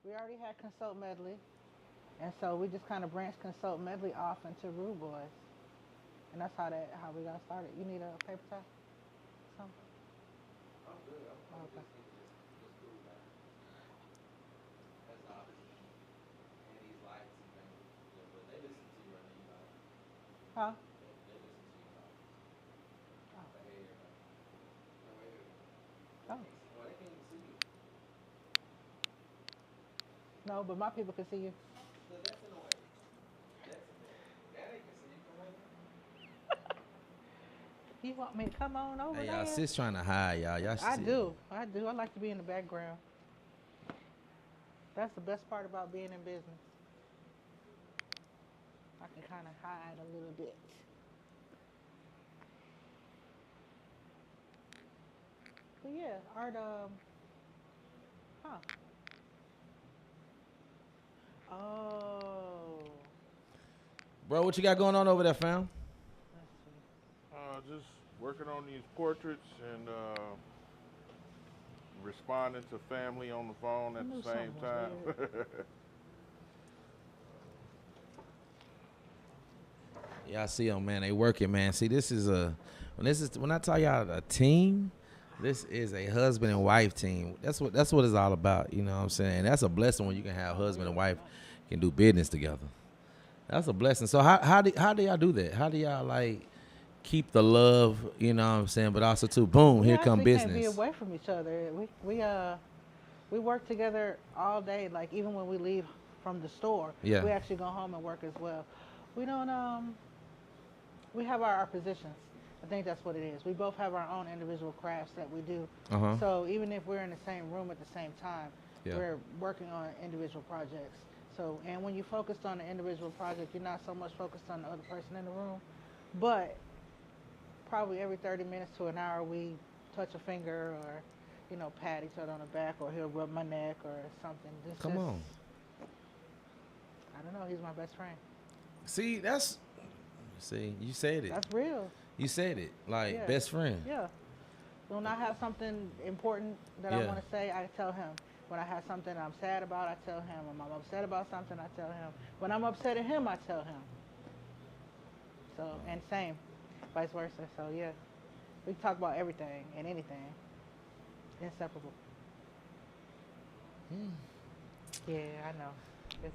We already had Consult Medley, and so we just kind of branched Consult Medley off into Rudeboyz, and that's how we got started. You need a paper towel? Something? I'm good. I'm Okay. just thinking just cool, man. That's the opposition. And these lights and things. Yeah, but they listen to you right now, you know. Huh? They listen to you talk. Oh. But hey, everybody. No, wait, wait, wait. Oh. Well, they can't even see you. No, but my people can see you. Look, that's in the way. That's in the way. Now they can see you. Come right now. You want me to come on over Hey, y'all, there? sis trying to hide y'all. Y'all should I see it. do. I do. I like to be in the background. That's the best part about being in business. I can kind of hide a little bit. But yeah, art. Huh? Oh, Bro, what you got going on over there, fam? let's see. Just working on these portraits and responding to family on the phone I at knew the something same was weird. time. Yeah, I see them, man. They working, man. See, when I tell y'all a team, this is a husband and wife team. That's what it's all about. You know what I'm saying? And that's a blessing when you can have Oh, husband and really? wife Nice. can do business together. That's a blessing. So how do y'all do that? How do y'all like keep the love? You know what I'm saying? But also too, boom, We here come actually can't be business. away from each other. We work together all day. Like even when we leave from the store, Yeah. we actually go home and work as well. We don't we have our positions. I think that's what it is. We both have our own individual crafts that we do. Uh huh. So even if we're in the same room at the same time, Yeah. we're working on individual projects. So and when you focused on the individual project, you're not so much focused on the other person in the room. But probably every 30 minutes to an hour, we touch a finger or pat each other on the back, or he'll rub my neck or something. This Come just on. I don't know. He's my best friend. See, you said it. That's real. You said it. Like Yeah, best friend. yeah. When I have something important that I Yeah. want to say, I tell him. When I have something I'm sad about, I tell him. When I'm upset about something, I tell him. When I'm upset at him, I tell him. So, and same, vice versa. So, yeah, we talk about everything and anything. Inseparable. Yeah, I know. It's,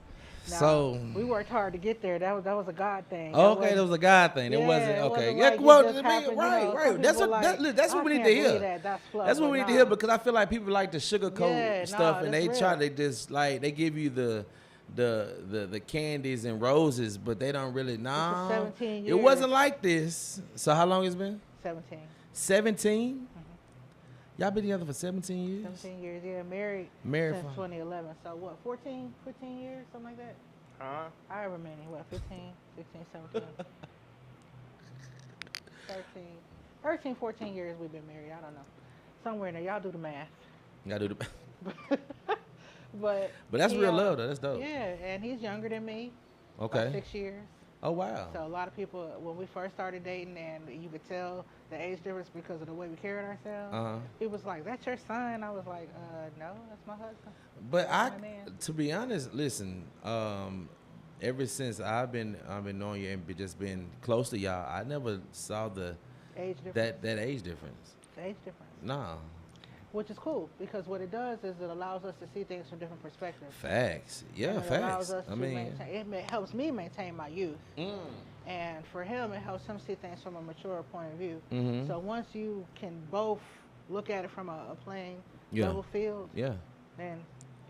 now, So, we worked hard to get there. That was a God thing. That okay, that wasn't, was a God thing. It wasn't yeah, it okay. wasn't Yeah, like it well, just happened. right, Some right. people like, That's what I we need to can't believe hear. that. That's fluff. That's what But we need to hear nah, because I feel like people like to sugarcoat yeah, stuff nah, and that's they real. just like they give you the candies and roses, but they don't really This is nah. 17 It years. wasn't like this. So how long it's been? 17. 17. Hmm. Y'all been together for 17 years. 17 years. Yeah, married Married since for 2011. So what? 14, 15 years, something like that. Huh? However many. What? 15, 16, 17, 13, 13, 14 years we've been married. I don't know. Somewhere in there. Y'all do the math. Gotta do the. But But that's he, real love though. That's dope. yeah, and he's younger than me by Okay. 6 years. Oh wow. So a lot of people, when we first started dating, and you could tell the age difference because of the way we carried ourselves. Uh huh. He was like, "That's your son." I was like, no, that's my husband. But That's my man." to be honest, listen. Ever since I've been knowing you and just been close to y'all, I never saw Age difference. that age difference. The age difference. Nah, Which is cool because what it does is it allows us to see things from different perspectives. facts. And Yeah, it allows facts. us I to mean, maintain. Helps me maintain my youth, mm, and for him, it helps him see things from a mature point of view. mm-hmm. So once you can both look at it from a playing Yeah, level field, yeah, then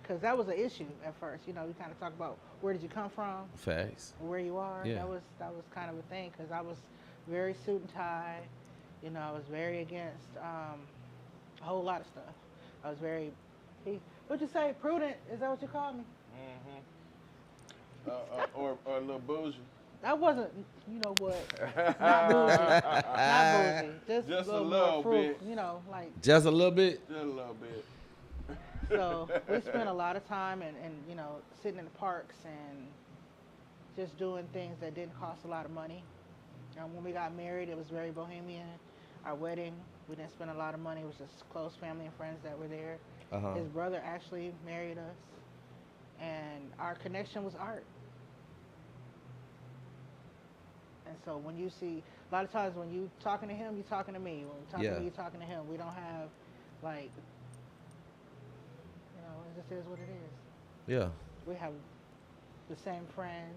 because that was an issue at first. We kind of talk about where did you come from, facts. where you are. Yeah. That was kind of a thing because I was very suit and tie. I was very against a whole lot of stuff. I was very, what'd you say, prudent? Is that what you called me? Or a little bougie. That wasn't, you know what, not bougie, not bougie, just Just a a little more little fruit, bit. like. Just a little bit. Just a little bit. So we spent a lot of time and sitting in the parks and just doing things that didn't cost a lot of money. When we got married, it was very bohemian. Our wedding, we didn't spend a lot of money. It was just close family and friends that were there. Uh huh. His brother actually married us. and our connection was art. And so when you see, a lot of times when you talking to him, you talking to me. When you talking to me, you talking to him. We don't have like, it just is what it is. Yeah. We have the same friends.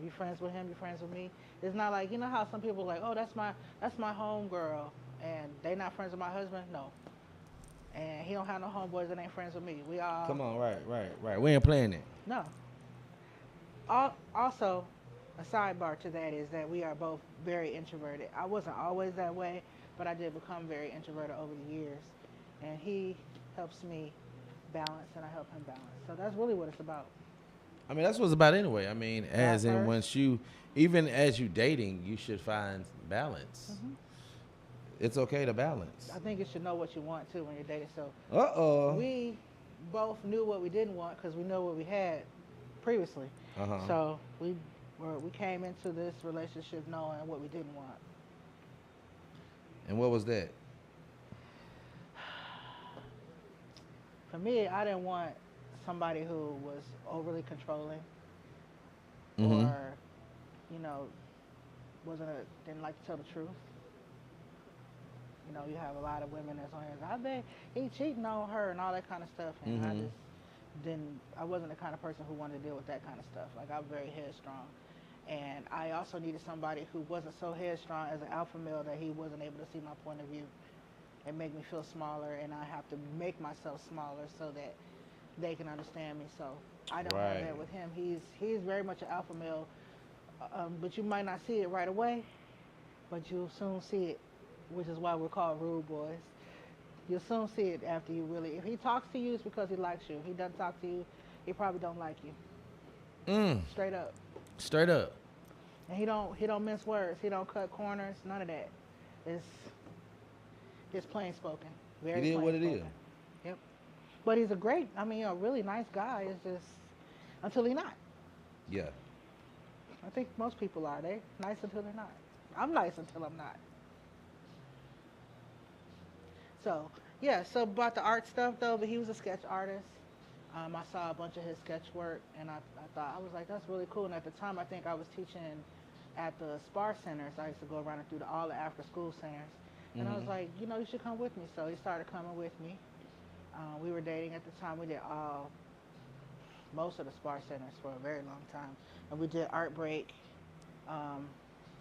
You friends with him, you friends with me. It's not like, you know how some people are like, oh, that's my home girl, and they not friends with my husband. No, and he don't have no homeboys that ain't friends with me. We all Come on, right. We ain't playing it. no. Also, a sidebar to that is that we are both very introverted. I wasn't always that way, but I did become very introverted over the years, and he helps me balance, and I help him balance. So that's really what it's about. I mean, that's what it's about anyway. I mean, as in first. once you, even as you dating, you should find balance. Mhm. It's okay to balance. I think you should know what you want too when you're dating. So Uh-oh. we both knew what we didn't want because we know what we had previously. Uh-huh. So we came into this relationship knowing what we didn't want. And what was that? For me, I didn't want somebody who was overly controlling Mhm. or, didn't like to tell the truth. You have a lot of women that's on here. I bet he cheating on her and all that kind of stuff. And I Mhm. just I wasn't the kind of person who wanted to deal with that kind of stuff. Like, I'm very headstrong. And I also needed somebody who wasn't so headstrong as an alpha male that he wasn't able to see my point of view and make me feel smaller, and I have to make myself smaller so that they can understand me. So I don't have Right. that with him. He's very much an alpha male, but you might not see it right away, but you'll soon see it, which is why we're called Rudeboyz. You'll soon see it after you really. If he talks to you, it's because he likes you. If he doesn't talk to you, he probably don't like you. Straight up. Straight up. And he don't mince words. He don't cut corners. None of that. It's plain spoken. Very It is plain what it spoken. is. Yep. But he's a really nice guy. It's just until he's not. Yeah. I think most people are. They nice until they're not. I'm nice until I'm not. So so about the art stuff though, but he was a sketch artist. I saw a bunch of his sketch work, and I was like, that's really cool. And at the time, I think I was teaching at the SPAR centers. I used to go around and through all the after school centers. And I was like, you should come with me. So he started coming with me. We were dating at the time. We did most of the SPAR centers for a very long time. And we did art break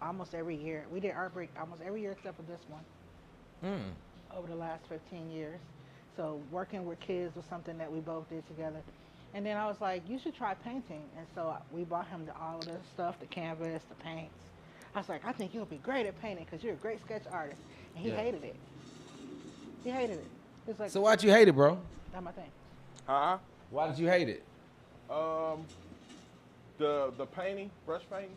almost every year. We did art break almost every year except for this one over the last 15 years. So working with kids was something that we both did together. And then I was like, you should try painting. And so we bought him all of the stuff, the canvas, the paints. I was like, I think you'll be great at painting because you're a great sketch artist. And he hated it. He hated it. It's like, So why'd you hate it, bro? that's my thing. Huh? Why did you hate it? The painting, brush painting.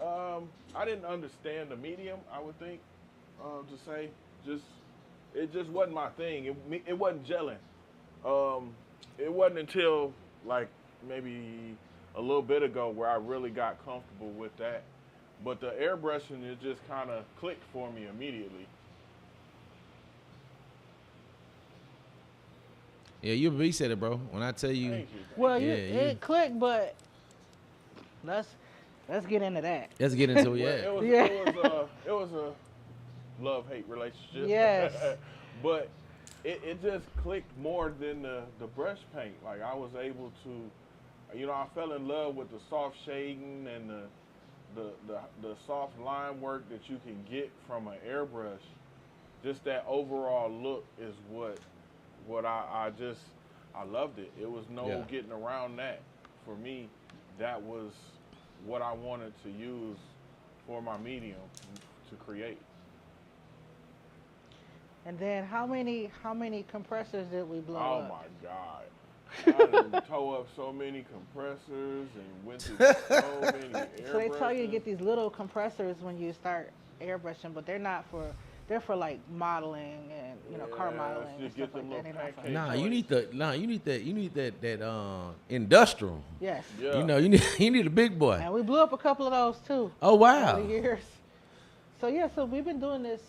I didn't understand the medium. I would think to say it just wasn't my thing. It wasn't gelling. It wasn't until like maybe a little bit ago where I really got comfortable with that. But the airbrushing, it just kind of clicked for me immediately. Yeah, you said it, bro. When I tell you, Thank you. Well, it clicked, but let's get into that. let's get into Well, it. it was a love-hate relationship. Yes. But it just clicked more than the brush paint. Like, I was able to, I fell in love with the soft shading and the soft line work that you can get from an airbrush. Just that overall look is what I loved it. It was no getting around that. For me, that was what I wanted to use for my medium to create. And then how many compressors did we blow Oh up? my God. I done tore up so many compressors and went through so many airbrushes. So they tell you to get these little compressors when you start airbrushing, but they're for like modeling and car modeling and just stuff get them like that. little They're not for- pancakes. You need that industrial. Yes. Yeah. You need a big boy. And we blew up a couple of those too. Oh wow. Over the years. So so we've been doing this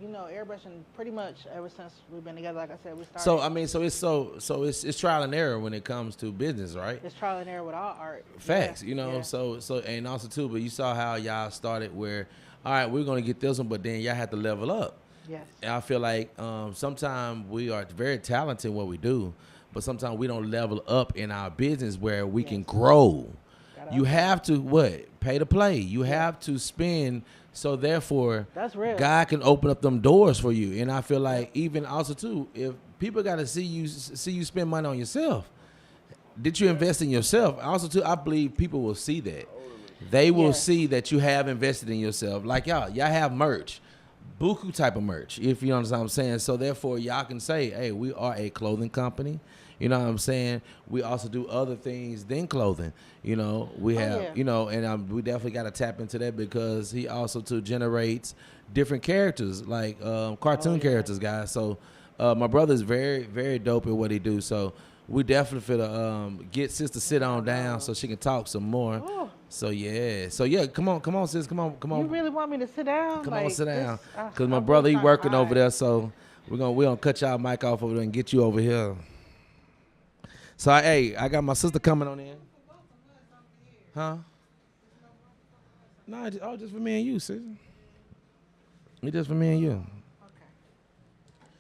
airbrushing pretty much ever since we've been together. Like I said, we started. So I mean, it's trial and error when it comes to business, right? It's trial and error with all art. Facts, Yeah. Yeah. So and also too, but you saw how y'all started where, all right, we're gonna get this one, but then y'all have to level up. Yes. And I feel like sometimes we are very talented in what we do, but sometimes we don't level up in our business where we can grow. You have to pay to play. You have to spend. So therefore, that's real. God can open up them doors for you. And I feel like even also too, if people got to see you spend money on yourself, did you invest in yourself? Also too, I believe people will see that. They will see that you have invested in yourself. Like y'all have merch, buku type of merch, if you understand what I'm saying. So therefore, y'all can say, hey, we are a clothing company. You know what I'm saying? We also do other things than clothing. We have, and we definitely got to tap into that because he also too generates different characters, like cartoon characters, guys. So my brother is very, very dope at what he do. So we definitely feel get sis to sit on down so she can talk some more. Ooh. So yeah, come on, sis, come on. You really want me to sit down? Come on, sit down. This, Cause my I'm brother, he really working trying to over there, so we're gonna cut y'all mic off over there and get you over here. So I got my sister coming on in. Huh? No, just for me and you, sis. It's just for me and you. Okay.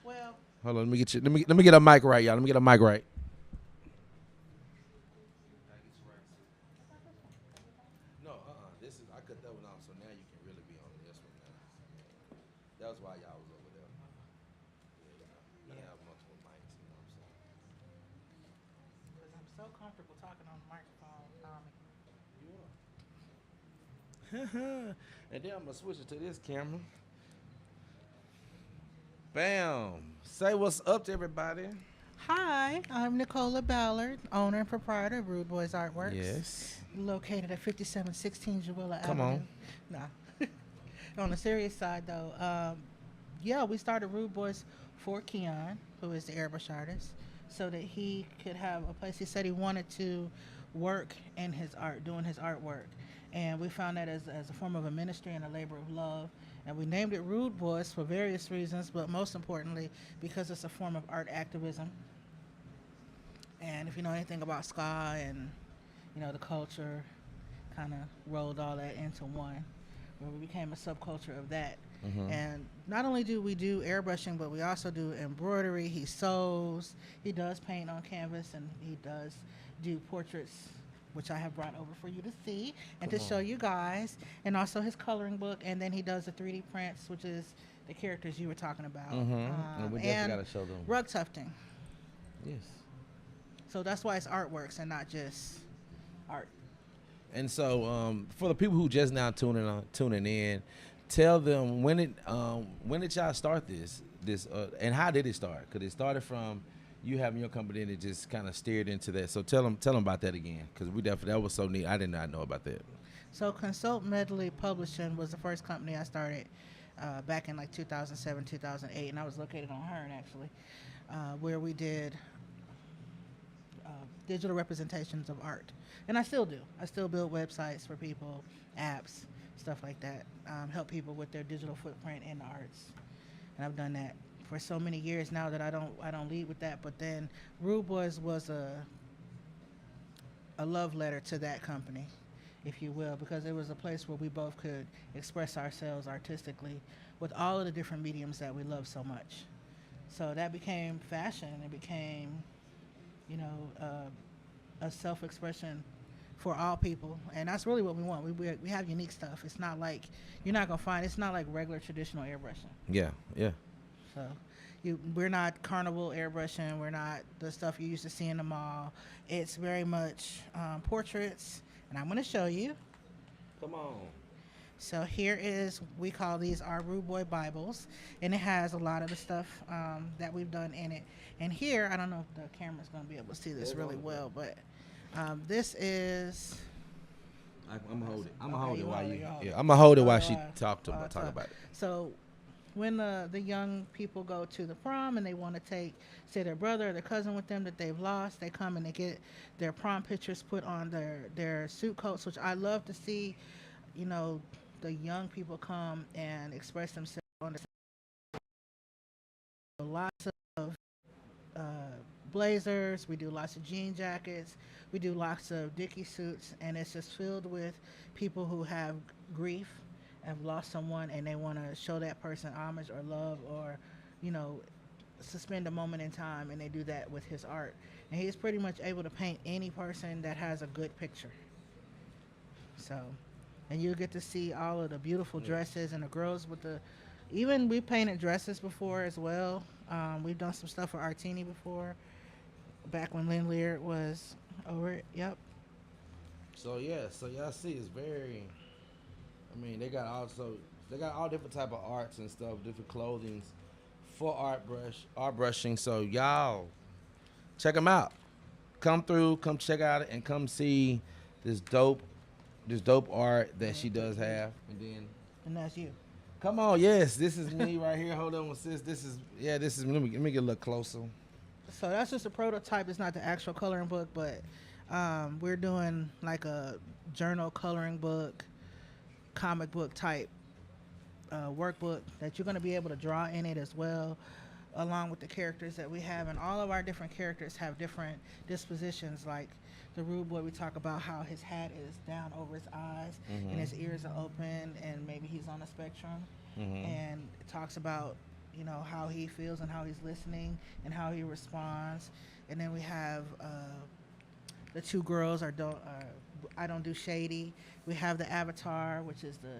Well. Hold on, let me get you. Let me get a mic right, y'all. Let me get a mic right. No, this is I cut that one off, so now you can really be on this one now. That was why y'all was over there. You have multiple mics, you know what I'm saying? Because I'm so comfortable talking on the microphone, Tommy. You are. And then I'm gonna switch it to this camera. Bam! Say what's up to everybody. Hi, I'm Nicola Ballard, owner and proprietor of Rudeboyz Artworks. Yes. Located at 5716 Jewella Come Avenue. on. Nah. On the serious side, though, we started Rudeboyz for Keon, who is the airbrush artist, so that he could have a place. He said he wanted to work in his art, doing his artwork. And we found that as a form of a ministry and a labor of love. And we named it Rudeboyz for various reasons, but most importantly, because it's a form of art activism. And if you know anything about ska and, the culture, kind of rolled all that into one, where we became a subculture of that. Mm-hmm. And not only do we do airbrushing, but we also do embroidery. He sews, he does paint on canvas, and he does do portraits, which I have brought over for you to see and to show you guys, and also his coloring book. And then he does the 3D prints, which is the characters you were talking about. Mm-hmm. And we definitely got to show them. Rug tufting. Yes. So that's why it's artworks and not just art. And so for the people who just now tuning in, tell them when did y'all start this and how did it start? Because it started from you having your company and it just kind of steered into that. So tell them about that again, because that was so neat. I did not know about that. So Consult Medley Publishing was the first company I started back in like 2007, 2008, and I was located on Hearn actually, where we did digital representations of art. And I still do. I still build websites for people, apps, stuff like that, help people with their digital footprint in the arts. And I've done that for so many years now that I don't lead with that. But then Rudeboyz was a love letter to that company, if you will, because it was a place where we both could express ourselves artistically with all of the different mediums that we love so much. So that became fashion. It became, a self-expression for all people, and that's really what we want. We have unique stuff. It's not like you're not gonna find. It's not like regular traditional airbrushing. Yeah. So, we're not carnival airbrushing. We're not the stuff you used to see in the mall. It's very much portraits, and I'm gonna show you. Come on. So here is, we call these our Rude Boy Bibles, and it has a lot of the stuff that we've done in it. And here, I don't know if the camera's gonna be able to see this really well, but this is. I'm gonna hold it. I'm gonna hold it while you. Yeah, I'm gonna hold it while she talk about it. So, when the young people go to the prom and they want to take, say, their brother or their cousin with them that they've lost, they come and they get their prom pictures put on their suit coats, which I love to see. The young people come and express themselves on the lots of uh, blazers. We do lots of jean jackets. We do lots of Dickie suits, and it's just filled with people who have grief, have lost someone, and they want to show that person homage or love, or, you know, suspend a moment in time, and they do that with his art. And he's pretty much able to paint any person that has a good picture. So, and you'll get to see all of the beautiful dresses and the girls with the. Even we painted dresses before as well. We've done some stuff for Artini before, back when Lynn Lear was over it. Yep. So yeah, so y'all see, it's very. I mean, they got all different type of arts and stuff, different clothings for art brushing. So y'all check them out. Come through, come check out it, and come see this dope art that she does have. And that's you. Come on, yes, this is me right here. Hold on, sis. This is me. Let me get a little closer. So that's just a prototype. It's not the actual coloring book, but we're doing like a journal coloring book, comic book type workbook that you're going to be able to draw in it as well, along with the characters that we have. And all of our different characters have different dispositions. Like the rude boy, we talk about how his hat is down over his eyes and his ears are open, and maybe he's on a spectrum. And it talks about, you know, how he feels and how he's listening and how he responds. And then we have the two girls I don't do shady. We have the avatar, which is the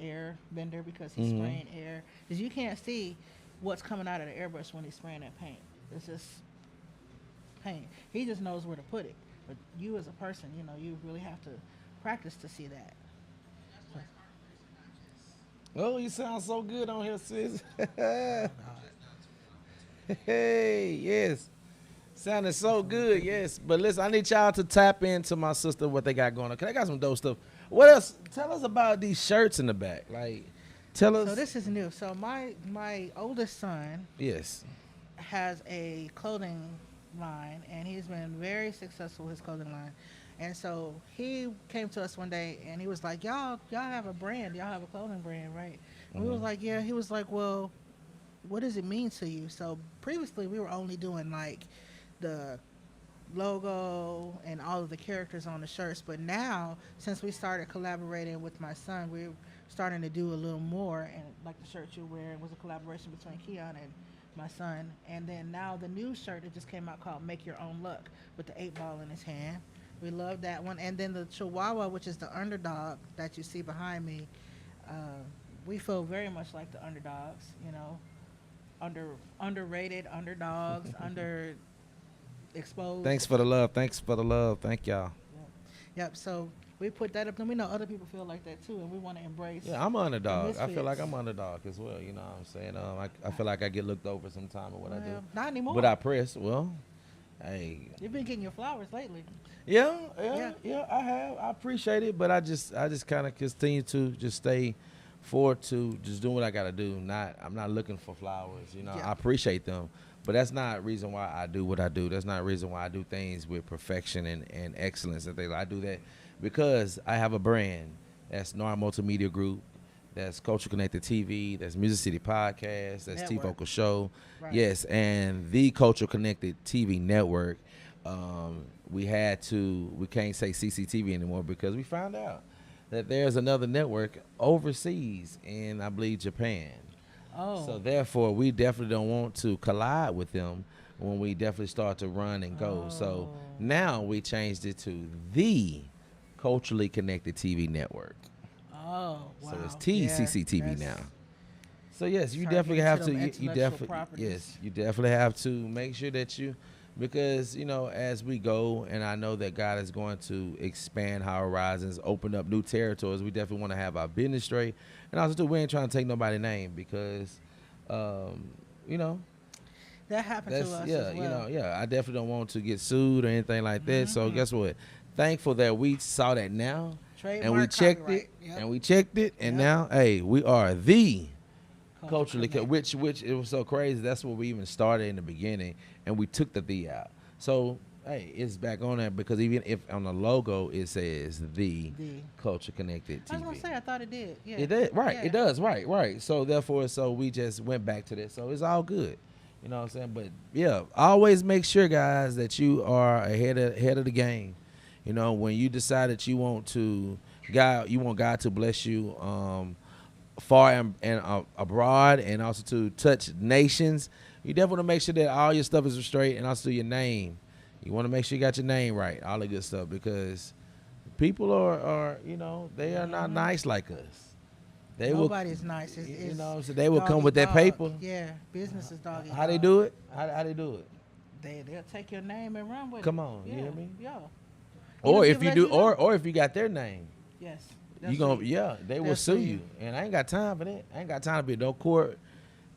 air bender, because he's spraying air. Because you can't see what's coming out of the airbrush when he's spraying that paint. It's just paint. He just knows where to put it. But you as a person, you know, you really have to practice to see that. Oh, you sound so good on here, sis. Hey, yes. Sounding so good, yes. But listen, I need y'all to tap into my sister, what they got going on. Cause they got some dope stuff. What else? Tell us about these shirts in the back. Like, tell us. So this is new. So my oldest son Yes. has a clothing line, and he's been very successful with his clothing line. And so he came to us one day, and he was like, y'all have a brand. Y'all have a clothing brand, right? And we was like, yeah. He was like, well, what does it mean to you? So previously we were only doing like the logo and all of the characters on the shirts. But now, since we started collaborating with my son, we're starting to do a little more. And like the shirt you're wearing was a collaboration between Keon and my son. And then now the new shirt that just came out called Make Your Own Luck, with the 8-ball in his hand. We love that one. And then the Chihuahua, which is the underdog that you see behind me, we feel very much like the underdogs, you know, underrated underdogs, exposed. Thanks for the love. Thank y'all. Yep. So we put that up, and we know other people feel like that too, and we want to embrace. Yeah, I'm an underdog. I feel misfits. like I'm an underdog as well. You know what I'm saying? I feel like I get looked over sometime or what I do. Not anymore. But I press. Well, hey. You've been getting your flowers lately. Yeah, I have. I appreciate it, but I just kind of continue to just stay forward to just doing what I got to do. I'm not looking for flowers. You know, Yeah. I appreciate them, but that's not a reason why I do what I do. That's not a reason why I do things with perfection and excellence and things. I do that because I have a brand. That's NAR Multimedia Group. That's Culture Connected TV. That's Music City Podcast. That's T Network. Vocal Show. Right. Yes, and the Culture Connected TV Network. We can't say CCTV anymore because we found out that there's another network overseas in, I believe, Japan. Oh. So therefore, we definitely don't want to collide with them when we definitely start to run and go. So now we changed it to the Culturally Connected TV Network. Oh, wow. So it's TCCTV now. So yes, you Trying to definitely get have to to. them You intellectual definitely properties. You definitely have to make sure that you, because you know as we go, and I know that God is going to expand our horizons, open up new territories. We definitely want to have our business straight, and also too, we ain't trying to take nobody's name because, you know. That happened That's to us yeah, as well. you know, I definitely don't want to get sued or anything like that. So guess what? Thankful that we saw that now, and we Trademark, checked copyright. it, Yep. and we checked it, and Yep. now, hey, we are the culturally, Connected. which it was so crazy. That's what we even started in the beginning, and we took the out. So hey, it's back on there because even if on the logo it says the Culture Connected TV. I was gonna say I thought it did. Yeah. It did, right? Yeah. It does, right? So therefore, so we just went back to this. So it's all good. You know what I'm saying? But yeah, always make sure, guys, that you are ahead of the game. You know, when you decide that you want God to bless you far and abroad, and also to touch nations. You definitely want to make sure that all your stuff is straight, and also your name. You want to make sure you got your name right, all the good stuff, because people are they are not nice like us. They Nobody's nice. you It's know, so they will dog come eat with that dog. paper. Yeah, business is dog eat How they dog. do it? How they do it? They'll take your name and run with it. Come on, Yeah, you hear me? Yeah. Or Even if people you let do, you know. or if you got their name, Yes. you gonna they will They'll sue sue you. you. And I ain't got time for that. I ain't got time to be no court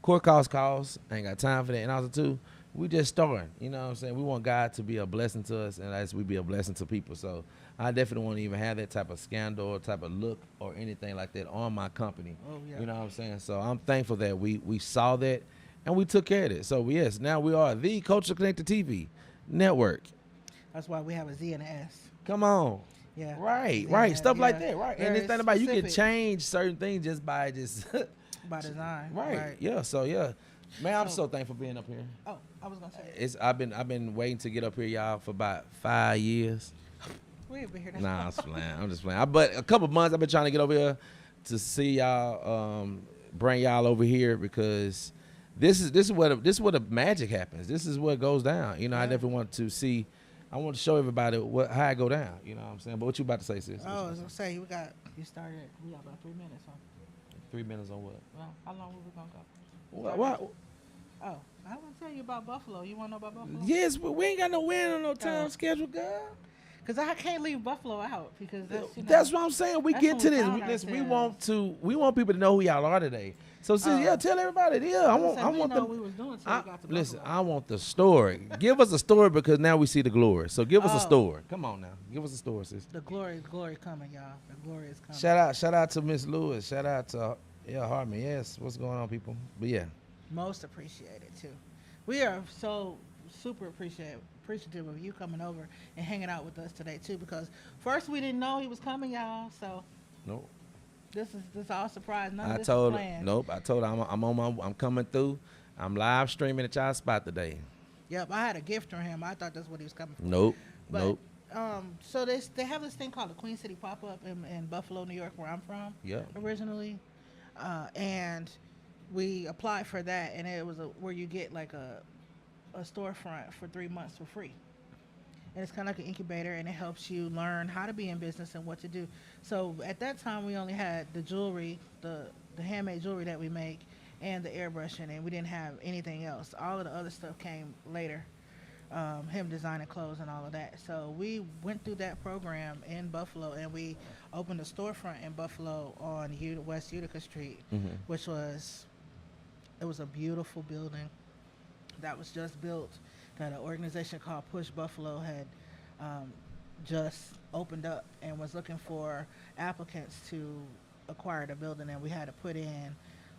calls. I ain't got time for that. And also too, we just starting. You know what I'm saying? We want God to be a blessing to us, and as we be a blessing to people. So I definitely want to even have that type of scandal or type of look or anything like that on my company. Oh yeah. You know what I'm saying? So I'm thankful that we saw that and we took care of it. So yes, now we are the Culture Connected TV network. That's why we have a Z and an S. Come on. Yeah. Right, Z right. and Stuff yeah. like that, right. And Very this thing about you can specific change certain things just by by design. right. Yeah. So yeah. Man, I'm So- so thankful for being up here. Oh, I was gonna say I've been waiting to get up here, y'all, for about 5 years. we've been here. That's Nah, I'm just playing. I'm just playing. But a couple months I've been trying to get over here to see y'all, bring y'all over here, because this is where the magic happens. This is what goes down. You know, I Yeah. definitely want to see. I want to show everybody how it go down. You know what I'm saying? But what you about to say, sis? What you Oh, I about was to gonna say we started. We got about 3 minutes. Huh? say? 3 minutes on what? Well, how long were we gonna go? What? Oh, I want to tell you about Buffalo. You want to know about Buffalo? Yes, but we ain't got no win on no time Oh. schedule, girl. Because I can't leave Buffalo out because that's, That's what I'm saying. We that's get when to we this. found Listen, ourselves. we want people to know who y'all are today. So, sis, yeah, tell everybody. Yeah, I want we the. know what we was doing till we got to Listen, Buffalo. I want the story. Give us a story, because now we see the glory. So give us a Oh. story. Come on now, give us a story, sis. The glory coming, y'all. The glory is coming. Shout out to Miss Lewis. Shout out to Hartman. Yes, what's going on, people? But yeah, Most appreciated too. We are so super appreciative of you coming over and hanging out with us today too. Because first we didn't know he was coming, y'all. So nope. this all surprise. None of I this told is her, planned. nope. I told her I'm coming through. I'm live streaming at y'all spot today. Yep, I had a gift for him. I thought that's what he was coming for. Nope. But, Nope. So they have this thing called the Queen City Pop Up in Buffalo, New York, where I'm from. Yep. Originally, and we applied for that, and it was where you get like a storefront for 3 months for free. And it's kind of like an incubator, and it helps you learn how to be in business and what to do. So at that time, we only had the jewelry, the handmade jewelry that we make, and the airbrushing, and we didn't have anything else. All of the other stuff came later. Him designing clothes and all of that. So we went through that program in Buffalo, and we opened a storefront in Buffalo on West Utica Street, which was a beautiful building that was just built, that an organization called Push Buffalo had just opened up and was looking for applicants to acquire the building, and we had to put in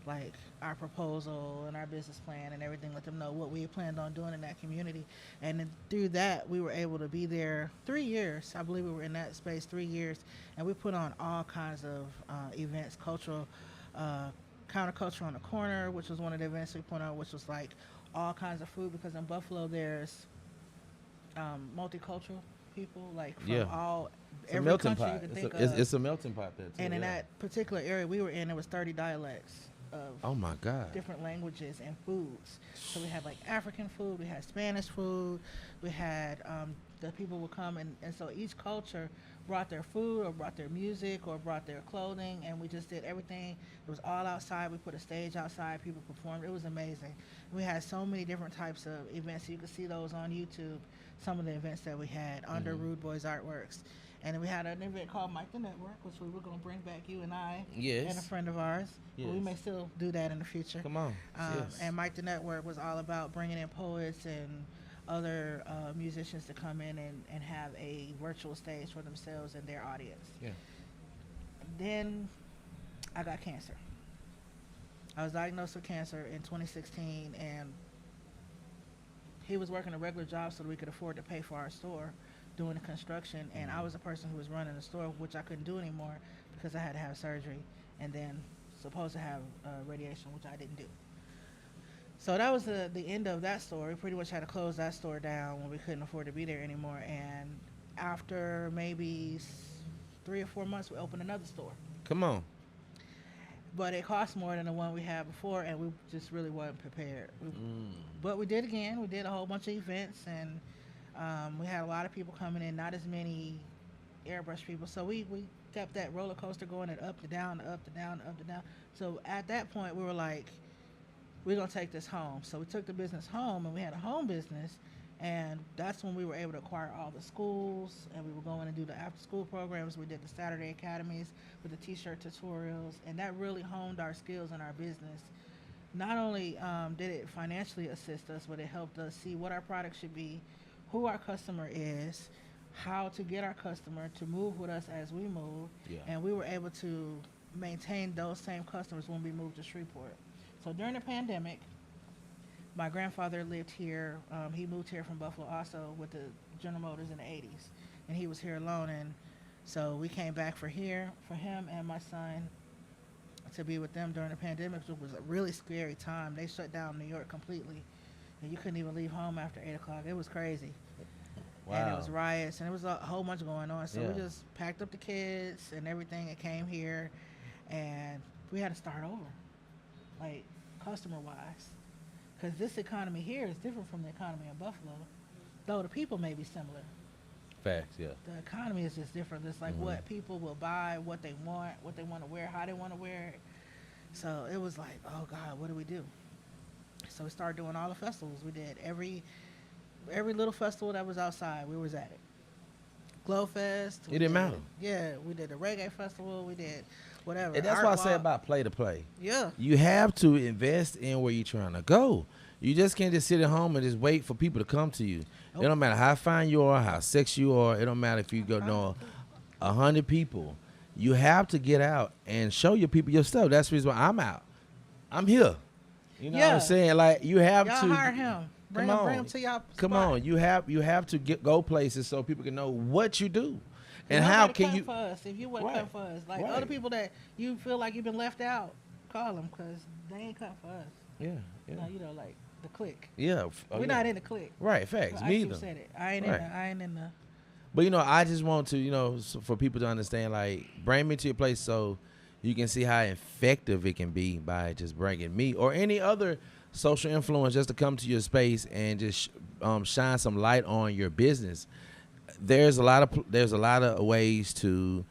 like our proposal and our business plan and everything, let them know what we planned on doing in that community. And then through that, we were able to be there 3 years. I believe we were in that space 3 years, and we put on all kinds of events, cultural, counterculture on the corner, which was one of the events we put on, which was like all kinds of food, because in Buffalo there's multicultural people, like from It's a every melting country you pot. can It's think a, it's, of. it's a melting pot there too. And in yeah. that particular area we were in, there was 30 dialects of Oh my God. different languages and foods. So we had like African food, we had Spanish food, we had the people would come, and so each culture brought their food or brought their music or brought their clothing, and we just did everything. It was all outside. We put a stage outside, people performed. It was amazing. We had so many different types of events. You can see those on YouTube, some of the events that we had under Rudeboyz Artworks. And then we had an event called Mike the Network, which we were going to bring back you and I Yes. and a friend of ours. But we Yes. may still do that in the future. Come on. Yes. And Mike the Network was all about bringing in poets and other musicians to come in and have a virtual stage for themselves and their audience. Yeah. Then I got cancer. I was diagnosed with cancer in 2016, and he was working a regular job so that we could afford to pay for our store doing the construction, and I was the person who was running the store, which I couldn't do anymore because I had to have surgery and then supposed to have radiation, which I didn't do. So that was the end of that store. We pretty much had to close that store down when we couldn't afford to be there anymore. And after maybe 3 or 4 months, we opened another store. Come on. But it cost more than the one we had before, and we just really wasn't prepared. But we did again. We did a whole bunch of events, and we had a lot of people coming in, not as many airbrush people. So we kept that roller coaster going, and up to down, up to down, up to down. So at that point, we were like, we're going to take this home. So we took the business home, and we had a home business. And that's when we were able to acquire all the schools, and we were going to do the after-school programs. We did the Saturday academies with the T-shirt tutorials, and that really honed our skills in our business. Not only did it financially assist us, but it helped us see what our product should be, who our customer is, how to get our customer to move with us as we move, and we were able to maintain those same customers when we moved to Shreveport. So during the pandemic, my grandfather lived here. He moved here from Buffalo also with the General Motors in the 80s. And he was here alone. And so we came back for him and my son to be with them during the pandemic, which was a really scary time. They shut down New York completely. And you couldn't even leave home after 8 o'clock. It was crazy. Wow. And it was riots, and it was a whole bunch going on. So we just packed up the kids and everything and came here. And we had to start over, like customer-wise. Because this economy here is different from the economy in Buffalo, though the people may be similar. Facts, yeah. The economy is just different. It's like what people will buy, what they want to wear, how they want to wear it. So it was like, oh God, what do we do? So we started doing all the festivals. We did every little festival that was outside. We was at it. Glow Fest. It didn't matter. Yeah, we did the reggae festival. We did whatever. And that's why I say about play to play. Yeah. You have to invest in where you're trying to go. You just can't just sit at home and just wait for people to come to you. It don't matter how fine you are, how sexy you are. It don't matter if you go know 100 people. You have to get out and show your people your stuff. That's the reason why I'm out. I'm here. You know what I'm saying? Like you have y'all to hire him. Bring him to y'all. Come spot. on. You have to go places so people can know what you do. And Nobody how can come you for us if you wouldn't come for us? Like other people that you feel like you've been left out, call them because they ain't come for us. Yeah. No, you know, like the clique. Yeah. We're not in the clique. Right, facts. Me either. Said it. I ain't in the. But you know, I just want to, for people to understand, like, bring me to your place so you can see how effective it can be by just bringing me or any other social influence just to come to your space and just shine some light on your business. There's a lot of ways to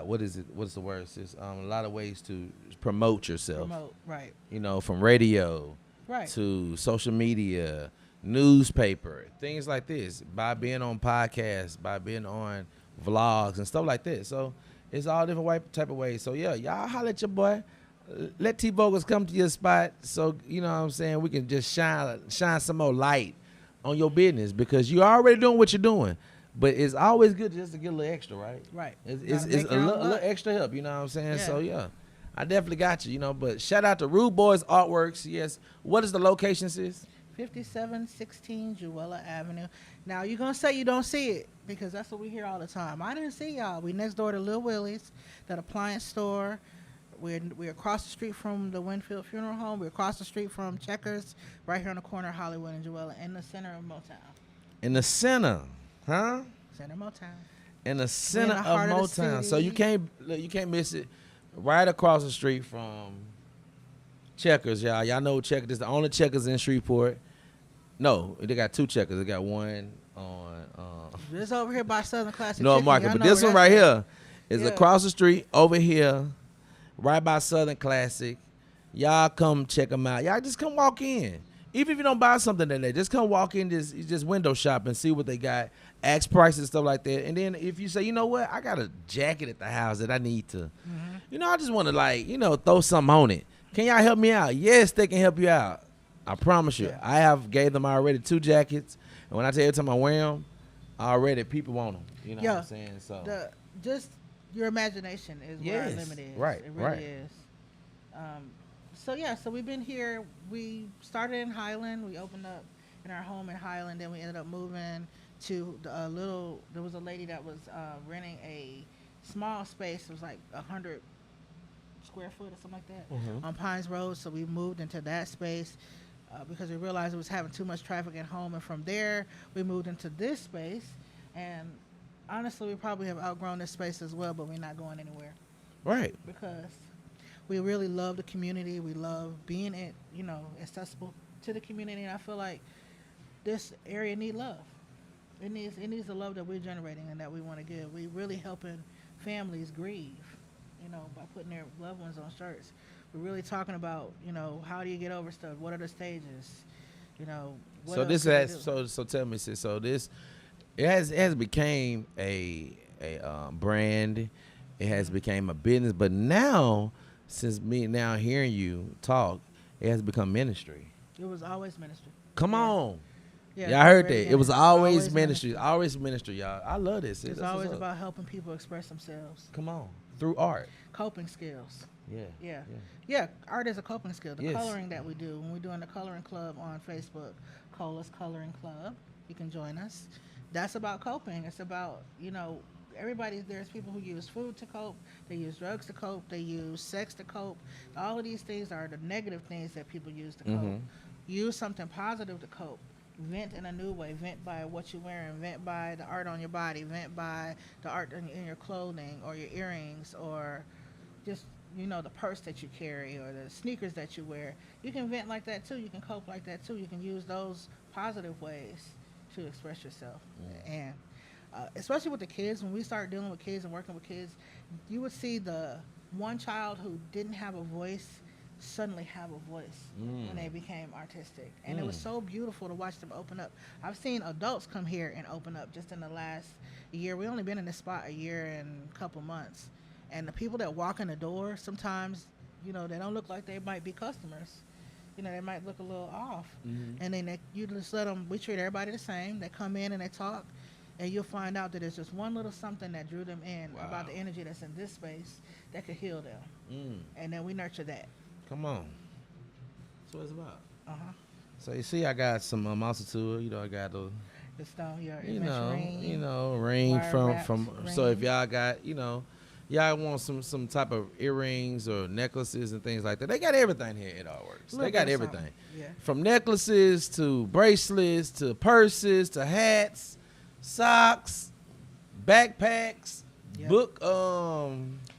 what is it? What's the word? Sis? A lot of ways to promote yourself. Right. From radio, right, to social media, newspaper, things like this. By being on podcasts, by being on vlogs and stuff like that. So it's all different type of ways. So yeah, y'all holler at your boy. Let T Vokalz come to your spot. So you know what I'm saying, we can just shine some more light on your business because you're already doing what you're doing. But it's always good just to get a little extra, right? Right. It's a little extra help, you know what I'm saying? Yeah. So, yeah, I definitely got you, But shout out to Rudeboyz Artworks. Yes. What is the location, sis? 5716 Jewella Avenue. Now, you're going to say you don't see it because that's what we hear all the time. I didn't see y'all. We next door to Lil Willie's, that appliance store. We're across the street from the Winfield Funeral Home. We're across the street from Checkers, right here on the corner of Hollywood and Jewella, in the center of Motown. In the center. Huh? Center Motown. In the center of Motown. So you can't miss it. Right across the street from Checkers, y'all. Y'all know Checkers. It's the only Checkers in Shreveport. No, they got two Checkers. They got one on this over here by Southern Classic no Chicken. Market, but this one right here is across the street over here, right by Southern Classic. Y'all come check them out. Y'all just come walk in. Even if you don't buy something that day, just come walk in, just window shop and see what they got, ask prices and stuff like that. And then if you say, you know what, I got a jacket at the house that I need to, I just want to throw something on it. Can y'all help me out? Yes, they can help you out. I promise you. Yeah. I have gave them already 2 jackets. And when I tell you every time I wear them, already people want them. You know what I'm saying? So just your imagination is where our limit is. Right, it really is. So we've been here. We started in Highland. We opened up in our home in Highland. Then we ended up moving to there was a lady that was renting a small space. It was like 100 square foot or something like that Mhm. on Pines Road. So we moved into that space because we realized it was having too much traffic at home. And from there, we moved into this space. And honestly, we probably have outgrown this space as well, but we're not going anywhere Right. because we really love the community. We love being accessible to the community. And I feel like this area need love. It needs the love that we're generating and that we want to give. We really helping families grieve, by putting their loved ones on shirts. We're really talking about, how do you get over stuff? What are the stages? What So else this can we has do? so tell me, sis. So this it has became a brand. It has became a business. But now, since me now hearing you talk, it has become ministry. It was always ministry. Come Yeah. on. Yeah, Y'all heard very that. It was beginning. always ministry. Always ministry, y'all. I love this. It's That's what's always up. about helping people express themselves. Come on. Through art. Coping skills. Yeah. Yeah, art is a coping skill. The Yes. coloring that we do when we're doing the coloring club on Facebook, Cola's Coloring Club, you can join us. That's about coping. It's about, there's people who use food to cope, they use drugs to cope, they use sex to cope. All of these things are the negative things that people use to cope. Mhm. Use something positive to cope. Vent in a new way. Vent by what you're wearing. Vent by the art on your body. Vent by the art in your clothing or your earrings or just the purse that you carry or the sneakers that you wear. You can vent like that too. You can cope like that too. You can use those positive ways to express yourself. And especially with the kids, when we start dealing with kids and working with kids, you would see the one child who didn't have a voice suddenly have a voice when they became artistic. And it was so beautiful to watch them open up. I've seen adults come here and open up just in the last year. We only been in this spot a year and a couple months. And the people that walk in the door, sometimes, they don't look like they might be customers. They might look a little off. And then you just let them, we treat everybody the same. They come in and they talk. And you'll find out that there's just one little something that drew them in about the energy that's in this space that could heal them. And then we nurture that. Come on. That's what it's about. Uh-huh. So you see, I got some multitude. I got the, The stone, your ring wire wraps, from. So if ring. y'all got, y'all want some type of earrings or necklaces and things like that, they got everything here at Artworks. They Little got bit of everything. something. Yeah. From necklaces to bracelets to purses to hats, socks, backpacks, Yep.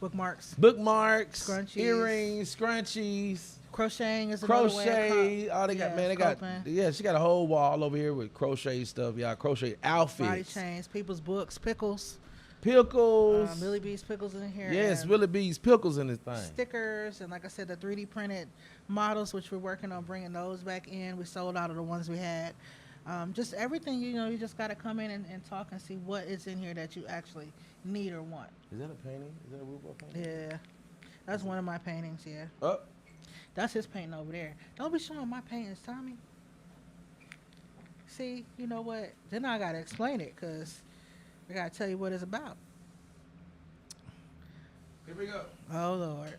bookmarks, Scrunchies. earrings, scrunchies, Crocheting is another way crochet. of All they got, man. They got, she got a whole wall over here with crochet stuff. Y'all crochet outfits, body chains, people's books, pickles. pickles. Millie B's pickles in here. Yes, and Willie B's pickles in this thing. stickers, and like I said, the 3D printed models, which we're working on bringing those back in. We sold out of the ones we had. Just everything, you just got to come in and talk and see what is in here that you actually need or want. Is that a painting? Is that a Rudeboyz painting? Yeah, that's one of my paintings. Yeah, Oh, that's his painting over there. Don't be showing my paintings, Tommy. See, you know what? Then I gotta explain it because I gotta tell you what it's about. here we go. Oh Lord!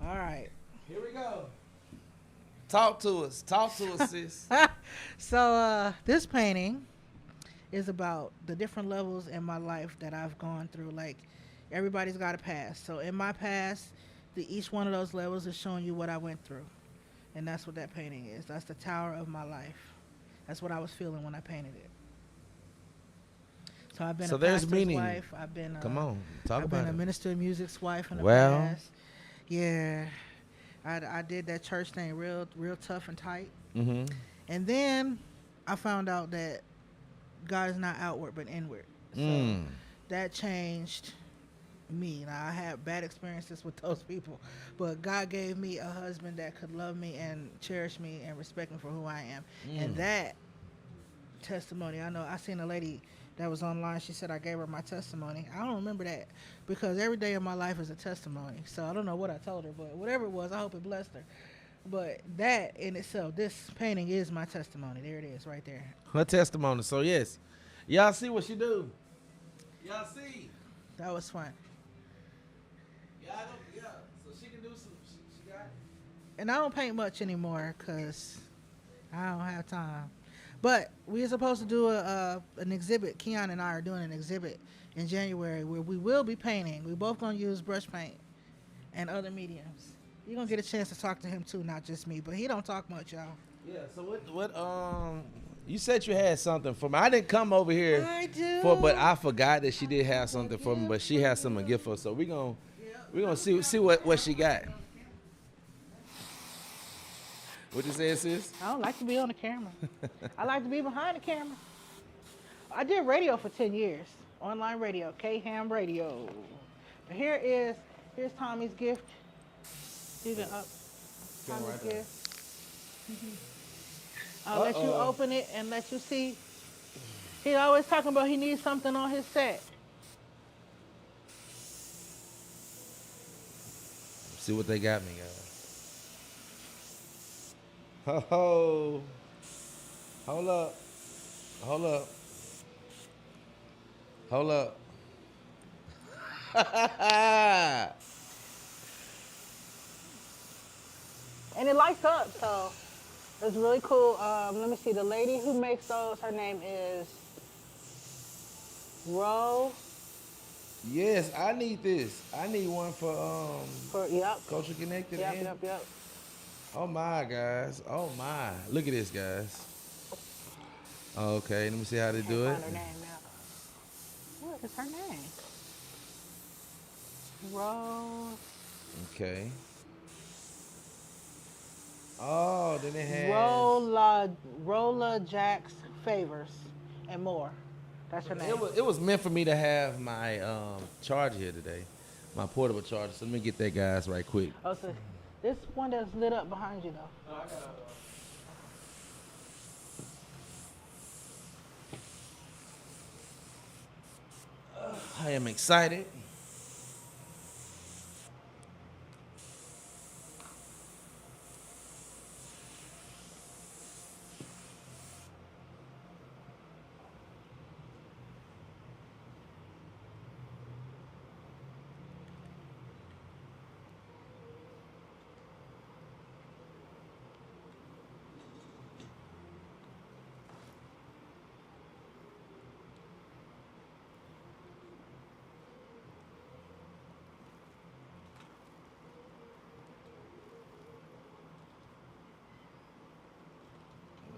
All right. Here we go. Talk to us, sis. So this painting is about the different levels in my life that I've gone through. Like everybody's got a past. So in my past, each one of those levels is showing you what I went through, and that's what that painting is. That's the tower of my life. That's what I was feeling when I painted it. So I've been So a there's pastor's meaning. wife. I've been Come on, talk I've about been a it. minister of music's wife in the Well. past. Yeah, I did that church thing real tough and tight. Mm-hmm. And then I found out that God is not outward but inward. So that changed me. Now, I had bad experiences with those people, but God gave me a husband that could love me and cherish me and respect me for who I am. And that testimony, I know I seen a lady that was online. She said I gave her my testimony. I don't remember that because every day of my life is a testimony. So I don't know what I told her, but whatever it was, I hope it blessed her. But that in itself, this painting is my testimony. There it is, right there. Her testimony. So yes, y'all see what she do. Y'all see. That was fun. Yeah. So she can do some. She got it. And I don't paint much anymore because I don't have time. But we are supposed to do an exhibit. Keon and I are doing an exhibit in January where we will be painting. We're both going to use brush paint. and other mediums. You're gonna get a chance to talk to him too, not just me. But he don't talk much, y'all. Yeah. So you said you had something for me. I didn't come over here I do. but I forgot that she did have something for me. But she has something to give for us. So we gonna see what she got. What you say, sis? I don't like to be on the camera. I like to be behind the camera. I did radio for 10 years, online radio, K-Ham Radio. But here's Tommy's gift. You can up Tommy's right there. gift. I'll let you open it and let you see. He always talking about he needs something on his set. See what they got me, guys. Oh, hold up. And it lights up, so it's really cool. Let me see. The lady who makes those, her name is Ro. Yes, I need this. I need one for Yep. Culture Connected. Yep. Oh my, guys. Oh my. Look at this, guys. Okay, let me see how they do it. Find her name now. What is her name? Ro. Okay. Oh, then it has Rolla Jacks Favors and more. That's her name. It was meant for me to have my charger here today, my portable charger. So let me get that, guys, right quick. Oh, so this one that's lit up behind you though. No, I got I am excited.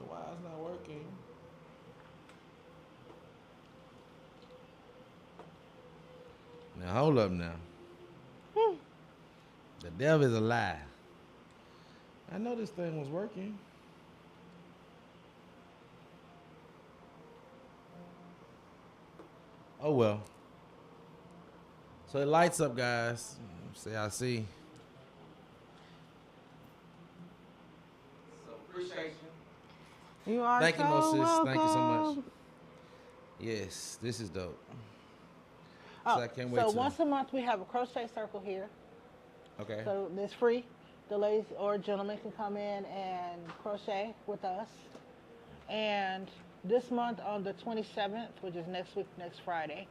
Why it's not working? Now hold up now. The devil is a lie. I know this thing was working. Oh well. So it lights up, guys. See, I see. so appreciate you. You are Thank you, so no sis. welcome. Thank you so much. Yes, this is dope. So I can't wait So to. once a month we have a crochet circle here. Okay. So it's free. The ladies or gentlemen can come in and crochet with us. And this month on the 27th, which is next week, next Friday,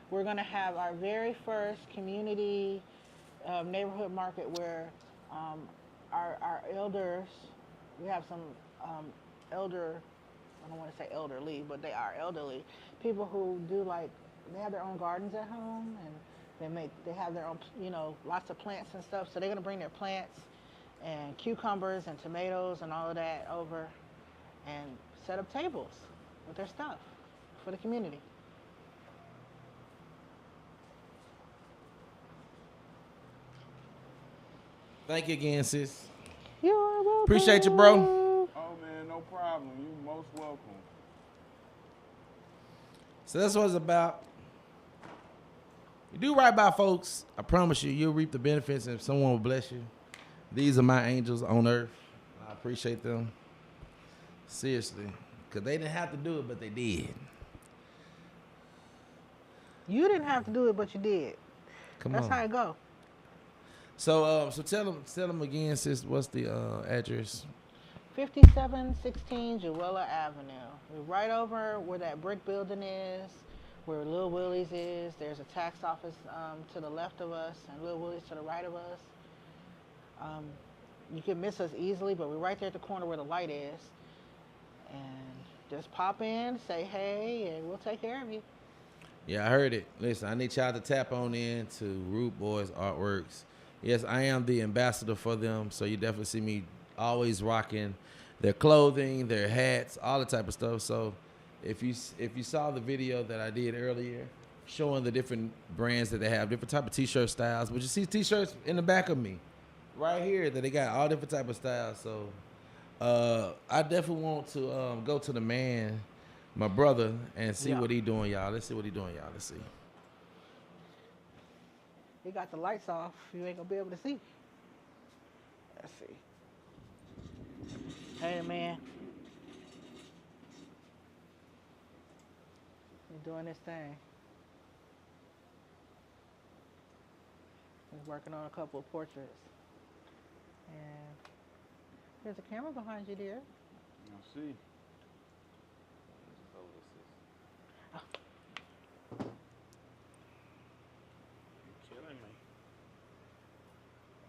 we're going to have our very first community neighborhood market where our elders, we have some elder, I don't want to say elderly, but they are elderly, people who do like, they have their own gardens at home and they have their own, lots of plants and stuff. So they're going to bring their plants and cucumbers and tomatoes and all of that over and set up tables with their stuff for the community. Thank you again, sis. You are welcome. Appreciate you, bro. Oh man, no problem. You most welcome. So that's what it's about. You do right by folks. I promise you, you'll reap the benefits, and if someone will bless you. These are my angels on earth. I appreciate them. Seriously. Because they didn't have to do it, but they did. You didn't have to do it, but you did. Come That's on. how it go. So tell them again, sis, what's the address? 5716 Jewella Avenue. We're right over where that brick building is, where Lil Willie's is. There's a tax office to the left of us and Lil Willie's to the right of us. You can miss us easily, but we're right there at the corner where the light is. And just pop in, say hey, and we'll take care of you. Yeah, I heard it. Listen, I need y'all to tap on in to Rudeboyz Artworks. yes, I am the ambassador for them. So you definitely see me always rocking their clothing, their hats, all the type of stuff. So if you saw the video that I did earlier, showing the different brands that they have, different type of t-shirt styles, but you see t-shirts in the back of me, right here, that they got all different type of styles. So I definitely want to go to the man, my brother, and see Yeah. what he doing, y'all. Let's see what he doing, y'all. Let's see. He got the lights off. You ain't gonna be able to see. Let's see. Hey man, he's doing this thing. He's working on a couple of portraits. And there's a camera behind you there. You'll see. You're killing me.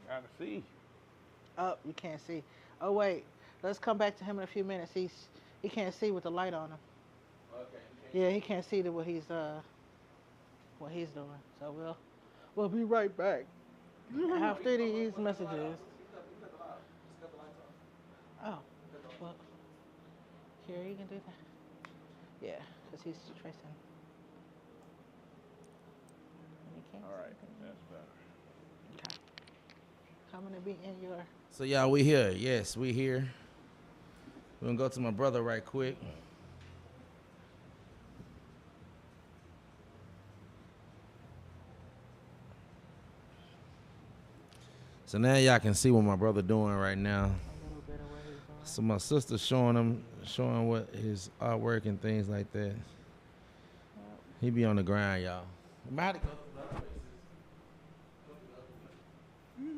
Gotta see. Oh, you can't see. Oh wait, let's come back to him in a few minutes. He can't see with the light on him. Okay. Yeah, he can't see what he's doing. So we'll be right back after these messages. Oh, well, here you can do that. Yeah, because he's tracing. And he can't All see right, anything. that's better. Okay. Coming to be in your. So y'all, we here. Yes, we here. We're gonna go to my brother right quick. So now y'all can see what my brother doing right now. A little bit of what he's doing. So my sister's showing what his artwork and things like that. He be on the grind, y'all. I'm about to go through the other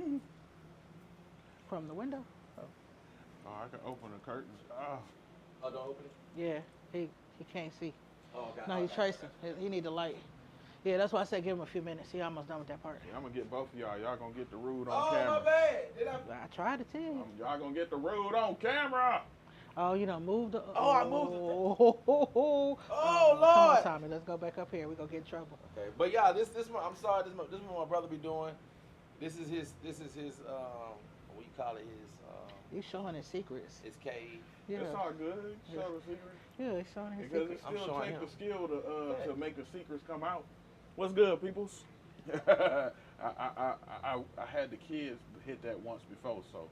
places. From the window. Oh. Oh, I can open the curtains. Oh, Oh, don't open it. Yeah, he can't see. Oh, got No, he's tracing. He need the light. Yeah, that's why I said give him a few minutes. He almost done with that part. yeah, I'm gonna get both of y'all. Y'all gonna get the rude on Oh, camera. my bad. Did I? I tried to tell you. Y'all gonna get the rude on camera. Oh, you done moved the. Oh, I moved it. Oh, Oh, come on, Lord. Tommy. Let's go back up here. We gonna get in trouble. Okay, but yeah, this one. I'm sorry. This is what my brother be doing. This is his. What you call it? He's showing his secrets. His cave. Yeah. It's all good. Yeah. Show the secrets. Yeah, he's showing his Because it secrets. I'm still showing takes him. the skill to Yeah. make the secrets come out. What's good, peoples? I had the kids hit that once before, so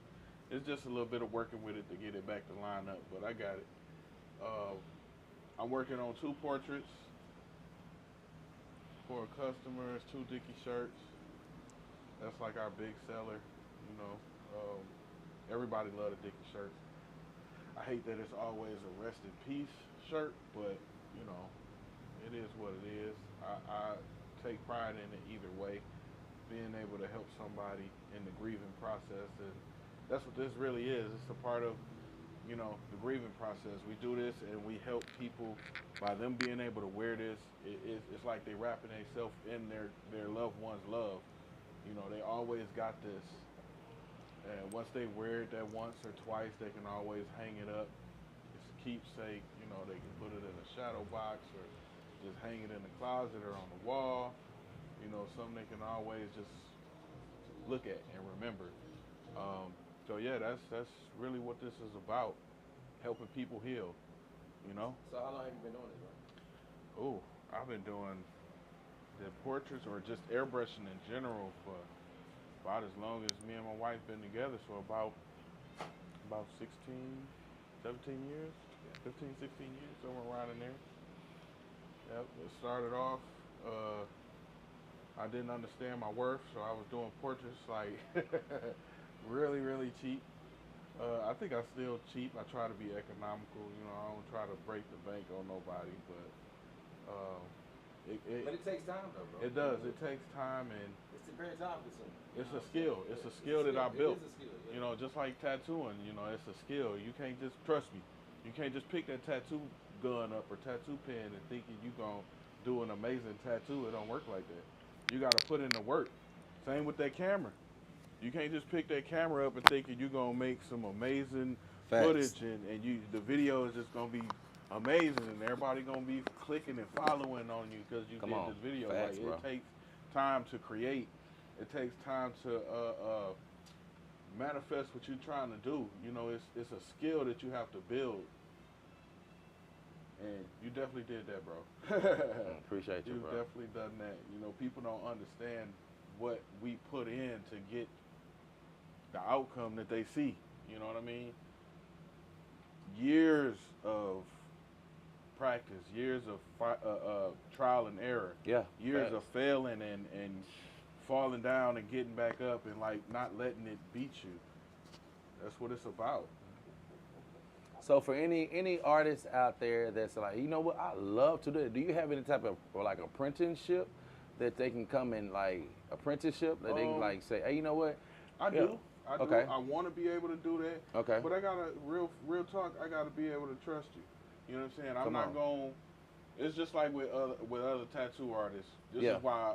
it's just a little bit of working with it to get it back to line up. But I got it. I'm working on 2 portraits for a customer. It's 2 Dickie shirts. That's like our big seller, you know. Everybody love the Dickie shirts. I hate that it's always a rest in peace shirt, but you know, it is what it is. I take pride in it either way, being able to help somebody in the grieving process, and that's what this really is. It's a part of, you know, the grieving process. We do this and we help people by them being able to wear this. It's like they wrapping themselves in their loved one's love. You know, they always got this. And once they wear it that once or twice, they can always hang it up. It's a keepsake. You know, they can put it in a shadow box or just hang it in the closet or on the wall. You know, something they can always just look at and remember. So yeah, that's really what this is about, helping people heal. You know. So how long have you been doing this, bro? Oh, I've been doing the portraits or just airbrushing in general for about as long as me and my wife been together, so about 16, 17 years, 15, 16 years, somewhere around in there. Yep, it started off, I didn't understand my worth, so I was doing portraits like really, really cheap. I think I still cheap. I try to be economical, you know, I don't try to break the bank on nobody, but But it takes time, though, bro. it does. It takes time, and It's very time consuming. it's a skill. It's a skill that I built. It is a skill, yeah. You know, just like tattooing, you know, it's a skill. You can't just, trust me, you can't just pick that tattoo gun up or tattoo pen and thinking you gonna do an amazing tattoo. It don't work like that. You gotta put in the work. Same with that camera. You can't just pick that camera up and thinking you're gonna make some amazing Facts. footage and the video is just gonna be amazing and everybody gonna be clicking and following on you because you Come did on. this video. Facts, like bro. it takes time to create It takes time to manifest what you're trying to do. You know, it's a skill that you have to build. And you definitely did that, bro. Appreciate you, You've bro. definitely done that. You know, people don't understand what we put in to get the outcome that they see. You know what I mean? Years of practice, years of trial and error. Yeah. Years facts. of failing and falling down and getting back up and like not letting it beat you. That's what it's about. So for any artists out there that's like, you know what, I love to do it. Do you have any type of like apprenticeship that they can come in like apprenticeship that they can like say, hey, you know what? I Yeah. do. I do. Okay. I want to be able to do that. Okay. But I gotta real talk. I gotta be able to trust you. You know what I'm saying? I'm Come not on. going. It's just like with other tattoo artists. This Yeah. is why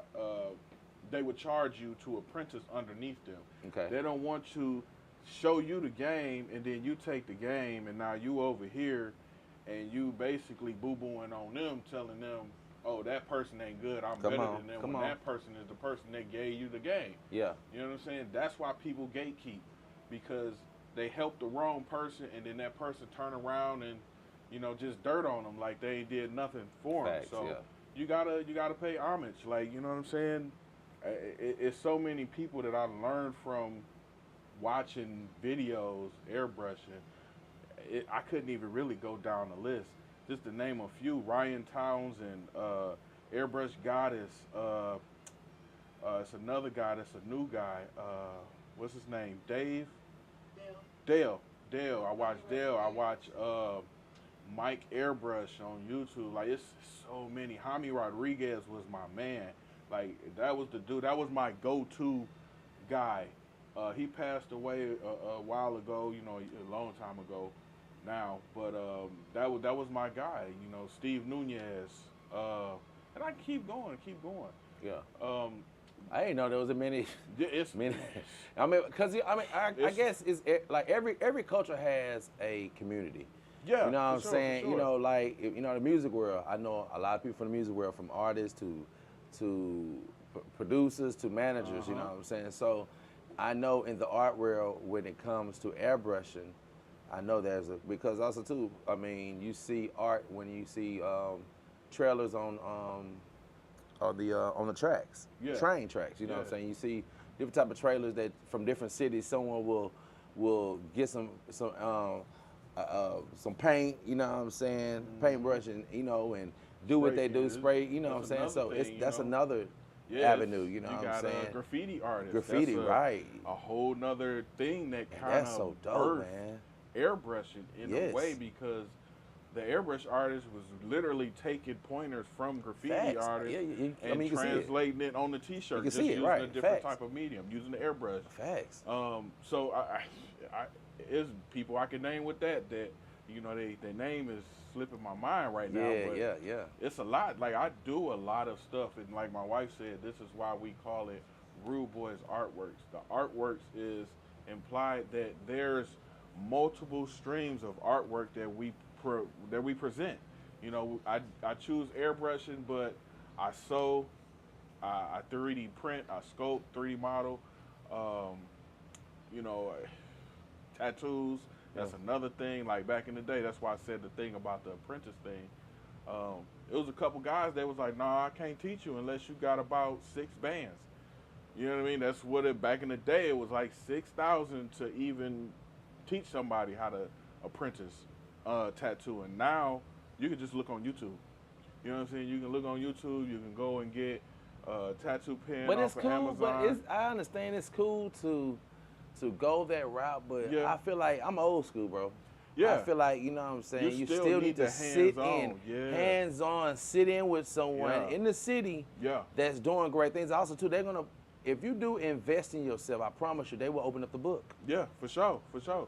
they would charge you to apprentice underneath them. Okay. They don't want to show you the game and then you take the game and now you over here and you basically boo-booing on them, telling them, oh, that person ain't good. I'm better than them. When that person is the person that gave you the game. Yeah. You know what I'm saying? That's why people gatekeep, because they help the wrong person and then that person turn around and, you know, just dirt on them like they ain't did nothing for them. Facts, So yeah. you gotta pay homage. Like, you know what I'm saying? It's so many people that I learned from watching videos, airbrushing. I couldn't even really go down the list. Just to name a few: Ryan Townsend, Airbrush Goddess. It's another guy that's a new guy. What's his name? Dave? Dale. I watch Dale. I watch Mike Airbrush on YouTube. Like, it's so many. Jaime Rodriguez was my man. Like, that was the dude. That was my go-to guy. He passed away a while ago, you know, a long time ago now. But that was my guy, you know, Steve Nunez. And I keep going. Yeah. I didn't know there was a many. It's many. I mean, I guess it's like every culture has a community. Yeah, you know what I'm for saying? sure. You know, like, you know, the music world. I know a lot of people from the music world, from artists to producers to managers. You know what I'm saying? So I know in the art world, when it comes to airbrushing, I know because also too, I mean, you see art when you see trailers on the tracks, Yeah. train tracks. You know what I'm Yeah. saying? You see different type of trailers that from different cities. Someone will get some paint. You know what I'm saying? Paintbrush and you know and do what Spray they do, can. spray. You know what I'm saying? That's So another thing, that's you know? another Yeah, avenue. You know what I'm got saying? Graffiti artists. Graffiti, That's right? A whole nother thing that And kind that's of so dope, man. airbrushing in a Yes. way, because the airbrush artist was literally taking pointers from graffiti Facts. artists Yeah, and I mean, you can see it. translating it on the t-shirt, You can just see it, using right. a different Facts. type of medium, using the airbrush. Facts. So I is people I can name with that you know their name is slipping my mind right now. But Yeah. it's a lot. Like, I do a lot of stuff, and like my wife said, this is why we call it Rudeboyz Artworks. The Artworks is implied that there's multiple streams of artwork that we present. You know, I choose airbrushing, but I sew, I 3D print, I sculpt, 3D model, you know, tattoos. That's another thing. Like, back in the day, that's why I said the thing about the apprentice thing. It was a couple guys that was like, nah, I can't teach you unless you got about 6 bands. You know what I mean? That's what back in the day, it was like 6,000 to even teach somebody how to apprentice tattoo. And now you can just look on YouTube. You know what I'm saying? You can look on YouTube. You can go and get tattoo pen But off it's of cool. Amazon. But I understand it's cool to go that route. But Yeah. I feel like I'm old school, bro. Yeah. I feel like, you know what I'm saying, you still still need need to the sit in, hands-on. Yeah. hands-on, sit in with someone Yeah. in the city Yeah. that's doing great things. Also, too, they're gonna, if you do invest in yourself, I promise you, they will open up the book. Yeah, for sure.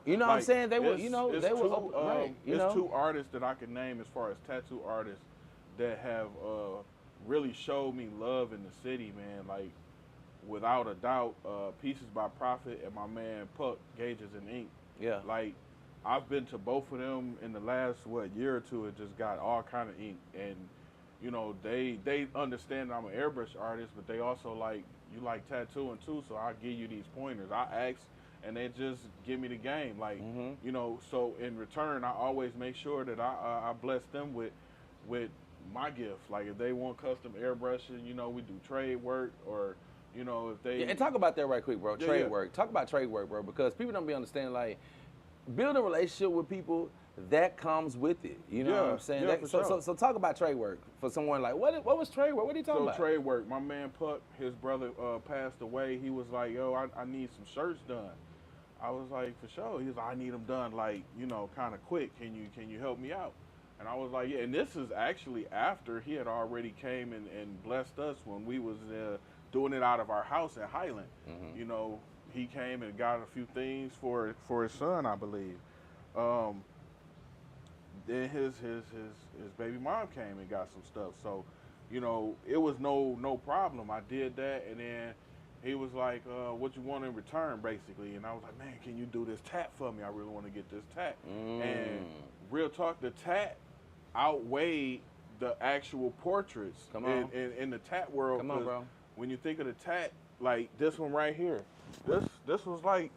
You know what I'm Like, saying? They will, it's- you know, it's they will two, open, right? You it's know, 2 artists that I can name as far as tattoo artists that have really showed me love in the city, man. Like, without a doubt, Pieces by Profit and my man Puck, Gauges and Ink. yeah. Like, I've been to both of them in the last year or two, and just got all kind of ink. And you know, they understand I'm an airbrush artist, but they also like, you like tattooing too, so I'll give you these pointers. I ask, and they just give me the game. Like, you know, so in return, I always make sure that I bless them with my gift. Like, if they want custom airbrushing, you know, we do trade work, or, you know, if they... Yeah, and talk about that right quick, bro. Yeah, Trade yeah. work. Talk about trade work, bro, because people don't be understanding, like, building a relationship with people, that comes with it. You know what I'm saying? Yeah, That, for so, sure. so talk about trade work for someone like, what was trade work? What are you talking So about? trade work, my man Puck, his brother passed away. He was like, yo, I need some shirts done. I was like, for sure. He was like, I need them done, like, you know, kind of quick. Can you help me out? And I was like, yeah. And this is actually after he had already came and blessed us when we was doing it out of our house in Highland. You know, he came and got a few things for his son, I believe. Then his baby mom came and got some stuff. So, you know, it was no problem. I did that, and then he was like, what you want in return, basically. And I was like, man, can you do this tat for me? I really want to get this tat. And real talk, the tat outweighed the actual portraits in the tat world. Come on, bro. When you think of the tat, like this one right here, this was like,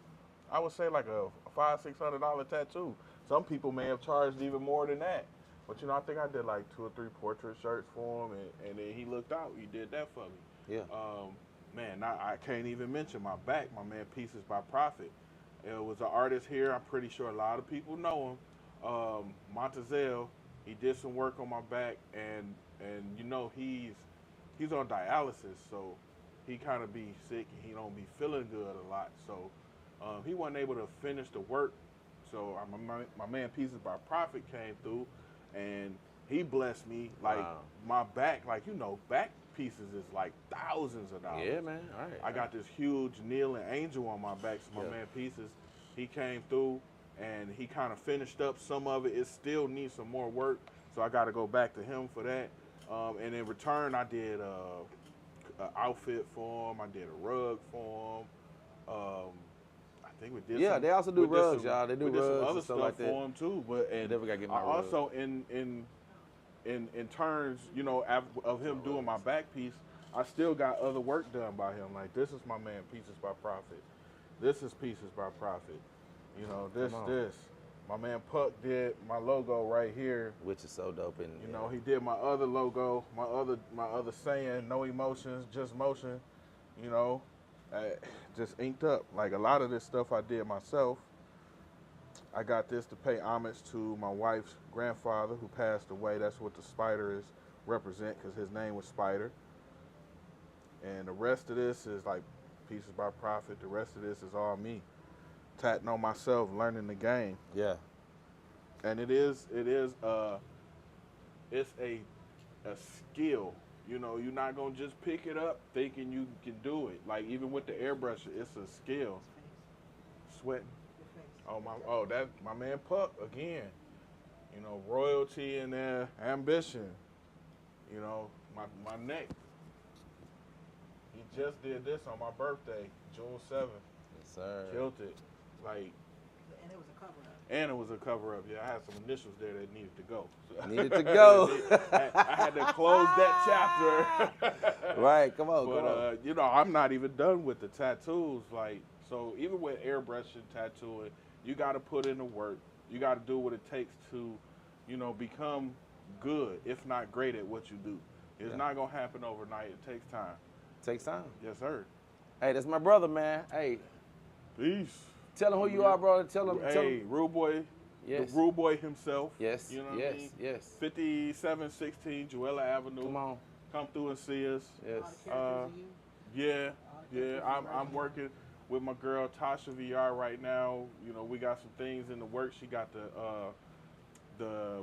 I would say like a $500-600 tattoo. Some people may have charged even more than that. But, you know, I think I did like 2 or 3 portrait shirts for him, and then he looked out. He did that for me. Yeah. Man, I can't even mention my back, my man Pieces by Profit. It was an artist here. I'm pretty sure a lot of people know him. Montezel, he did some work on my back, and you know, he's on dialysis, so he kind of be sick, and he don't be feeling good a lot. So he wasn't able to finish the work. So my man Pieces by Profit came through, and he blessed me. Like, my back, like, you know, back pieces is like thousands of dollars. Yeah, man. All right. I got this huge kneeling angel on my back. So my man Pieces, he came through, and he kind of finished up some of it. It still needs some more work, so I got to go back to him for that. And in return, I did an outfit for him. I did a rug for him. I think we did. Yeah, some, they also do we did rugs, some- y'all. They do we did some rugs other and stuff stuff like that. for him too. But and Never gotta get my I rug. also in turns, you know, of him doing my back piece, I still got other work done by him. Like, this is my man Pieces by Profit. This is Pieces by Profit. You know, this. My man Puck did my logo right here. Which is so dope. And You know, he did my other logo, my other saying, no emotions, just motion. You know, just inked up. Like, a lot of this stuff I did myself. I got this to pay homage to my wife's grandfather who passed away. That's what the spider is represent, because his name was Spider. And the rest of this is like Pieces by Profit. The rest of this is all me, tatting on myself, learning the game. Yeah. And it's a skill. You know, you're not gonna just pick it up thinking you can do it. Like, even with the airbrusher, it's a skill. Sweating. That my man Puck again. You know, royalty and ambition. You know, my neck. He just did this on my birthday, June 7th. Yes, sir. Killed it. Like, And it was a cover-up. and it was a cover-up. Yeah, I had some initials there that needed to go. So Needed to go. I had to close that chapter. Right, come on, But, you know, I'm not even done with the tattoos. Like, so even with airbrushing, tattooing, you got to put in the work. You got to do what it takes to, you know, become good, if not great at what you do. It's not going to happen overnight. It takes time. Takes time. Yes, sir. Hey, that's my brother, man. Hey, Peace. tell him who you are, bro. Tell him. Hey, Rudeboyz. Yes. The Rudeboyz himself. Yes. You know what yes. I mean? Yes. 5716 Joella Avenue. Come on. Come through and see us. Yes. All the characters of you. Yeah. I'm working with my girl Tasha VR right now. You know, we got some things in the works. She got the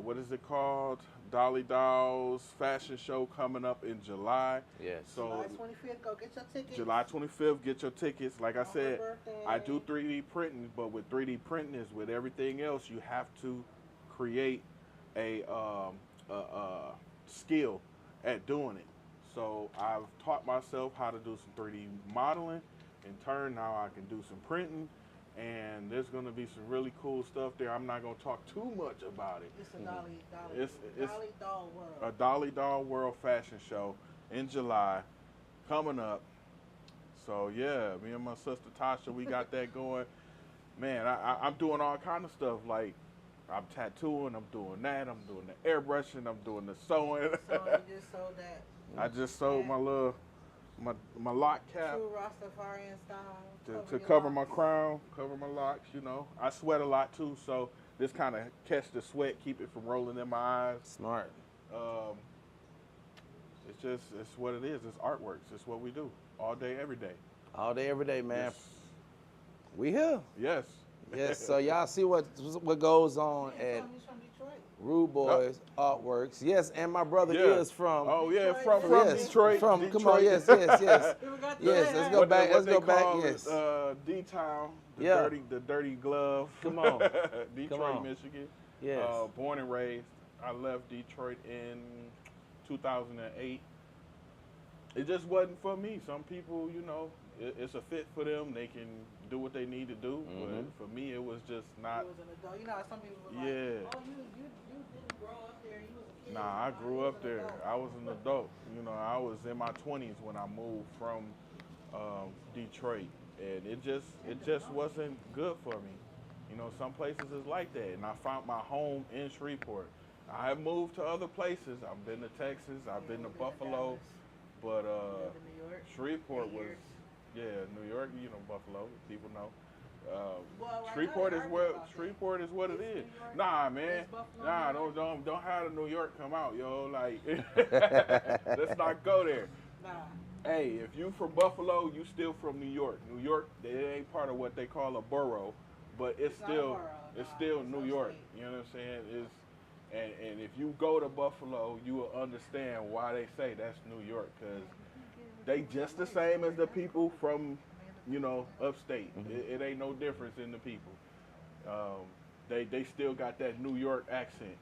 what is it called? Dolly Dolls fashion show coming up in July. Yes. So July 25th, go get your tickets. July 25th, get your tickets. Like I On her said, birthday. I do 3D printing, but with 3D printing is with everything else, you have to create a skill at doing it. So I've taught myself how to do some 3D modeling. In turn, now I can do some printing, and there's going to be some really cool stuff there. I'm not going to talk too much about it. It's a Dolly It's Doll World. a Dolly Doll World Fashion Show in July coming up. So yeah, me and my sister Tasha, we got that going. Man, I'm doing all kind of stuff. Like I'm tattooing, I'm doing that, I'm doing the airbrushing, I'm doing the sewing. So you just sold that I just sold my little my lock cap true Rastafarian style to your cover my locks. crown, cover my locks. You know, I sweat a lot too, so this kind of catch the sweat, keep it from rolling in my eyes. Smart. It's what it is. It's artworks. It's what we do all day, every day. All day, every day, man. Yes. We here. Yes. Yes. So y'all see what goes on at He's from Detroit. Rudeboyz Artworks. Yes, and my brother Yeah. is from. Oh yeah, Detroit. from Yes, Detroit. From. Detroit. Come on. Yes. Yes. Yes. We forgot to Yes, say let's that. go back. What Let's they go back. call Yes. it, D-Town, Yeah. the dirty glove. Come on. Detroit, Come on. Michigan. Yes. Born and raised. I left Detroit in 2008. It just wasn't for me. Some people, you know, it's a fit for them. They can do what they need to do. Mm-hmm. But for me, it was just not. You was an adult. You know how some people were like, Yeah. oh, you didn't grow up there. You was a kid. Nah, I You grew was up an there. adult. I was an adult. You know, I was in my 20s when I moved from Detroit, and it just wasn't good for me. You know, some places is like that, and I found my home in Shreveport. I have moved to other places. I've been to Texas. I've been to Buffalo, but You lived in New York. Shreveport 8 was, years. yeah, New York. You know, Buffalo. People know. Well, right Shreveport now is they what argue about that. Shreveport is what it Is is. New York- Nah, man. is Buffalo Nah, New York? don't have the New York come out, yo. Like, let's not go there. Nah. Hey, if you from Buffalo, you still from New York. New York, they ain't part of what they call a borough, but it's It's not a still borough, it's nah, still it's New upstate. York. You know what I'm saying? And if you go to Buffalo, you will understand why they say that's New York, because they just the same as the people from, you know, upstate. Mm-hmm. It ain't no difference in the people. They still got that New York accent.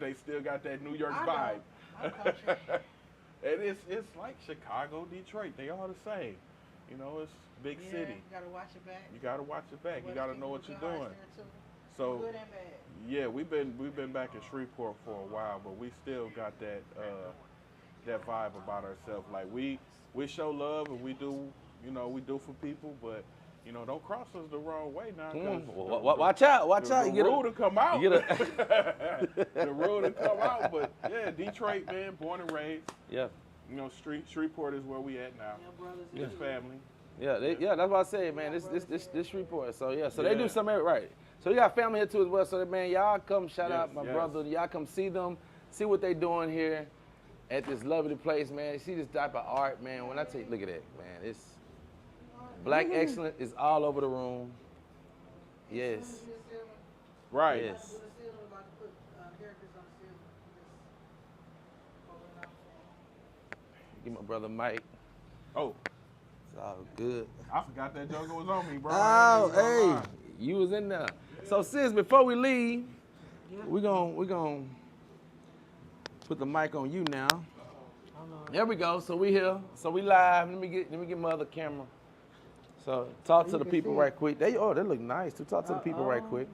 They still got that New York I vibe. don't. I'm country. And it's like Chicago, Detroit. They all the same. You know, it's big Yeah, city. You gotta watch it back. You gotta watch it back. You West gotta people know what you're good hearts doing. there, too. So Good and bad. yeah, we've been back in Shreveport for a while, but we still got that that vibe about ourselves. Like we show love and we do, you know, we do for people, but you know, don't cross us the wrong way now. 'Cause Watch out! Watch the out! You get rule to come out. you get The rule to come out. But yeah, Detroit, man, born and raised. Yeah. You know, Shreveport is where we at now. Yeah, brothers. It's family. Yeah, that's what I said, man. This report. So yeah, so they do Yeah. something right. So you got family here too as well. So man, y'all come shout Yes, out my yes. brother. Y'all come see them, see what they doing here at this lovely place, man. See this type of art, man. When I tell you, look at that, man. It's black excellence is all over the room. Yes. Right. Yes. Give my brother Mike. Oh, It's all good. I forgot that joker was on me, bro. Oh, I ain't even gonna lie. hey, you was in there. So sis, before we leave, we gon' put the mic on you now. There we go. So we here. So we live. Let me get my other camera. So talk to you the can people see right it. quick. They look nice. To talk to the people right quick.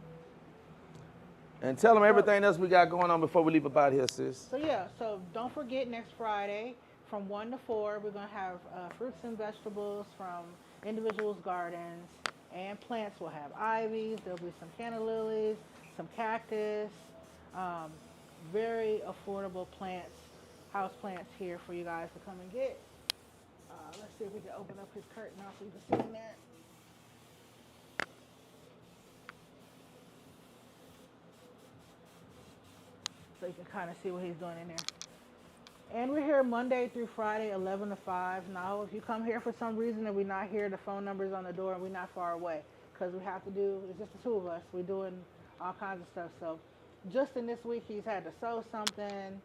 And tell them everything else we got going on before we leave about here, sis. So yeah, so don't forget next Friday from 1 to 4, we're gonna have fruits and vegetables from individuals' gardens, and plants. We'll have ivies. There'll be some canna lilies, some cactus, very affordable plants, house plants here for you guys to come and get. Let's see if we can open up his curtain now so you can see in there. So you can kind of see what he's doing in there. And we're here Monday through Friday, 11 to 5. Now, if you come here for some reason and we're not here, the phone number's on the door and we're not far away. Because we have to do, it's just the two of us. We're doing all kinds of stuff. So just in this week, he's had to sew something,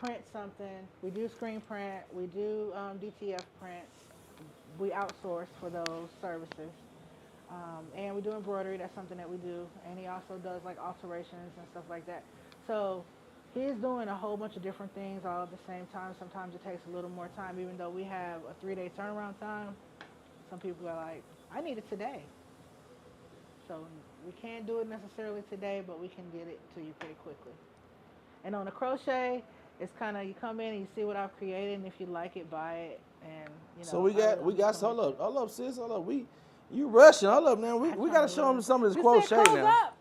print something. We do screen print. We do DTF prints. We outsource for those services. And we do embroidery. That's something that we do. And he also does like alterations and stuff like that. So he's doing a whole bunch of different things all at the same time. Sometimes it takes a little more time, even though we have a 3-day turnaround time. Some people are like, I need it today. So we can't do it necessarily today, but we can get it to you pretty quickly. And on the crochet, it's kind of, you come in and you see what I've created, and if you like it, buy it, and you know. So we I got really do hold commission. up, sis, hold up. You rushing, hold up now. We gotta show them some of this You crochet said close now. up.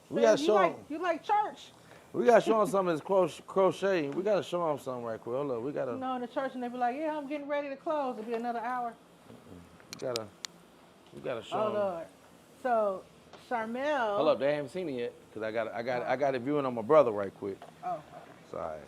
We Said gotta you show like, 'em. you like church. We gotta show them some of this crochet. We gotta show them something right quick. Hold up, we gotta, You know, in the church, and they be like, yeah, I'm getting ready to close. It'll be another hour. we gotta show Oh, them. Lord. So, Charmel. Hold up, they haven't seen it yet, cause I got it viewing on my brother right quick. Oh, okay. Sorry.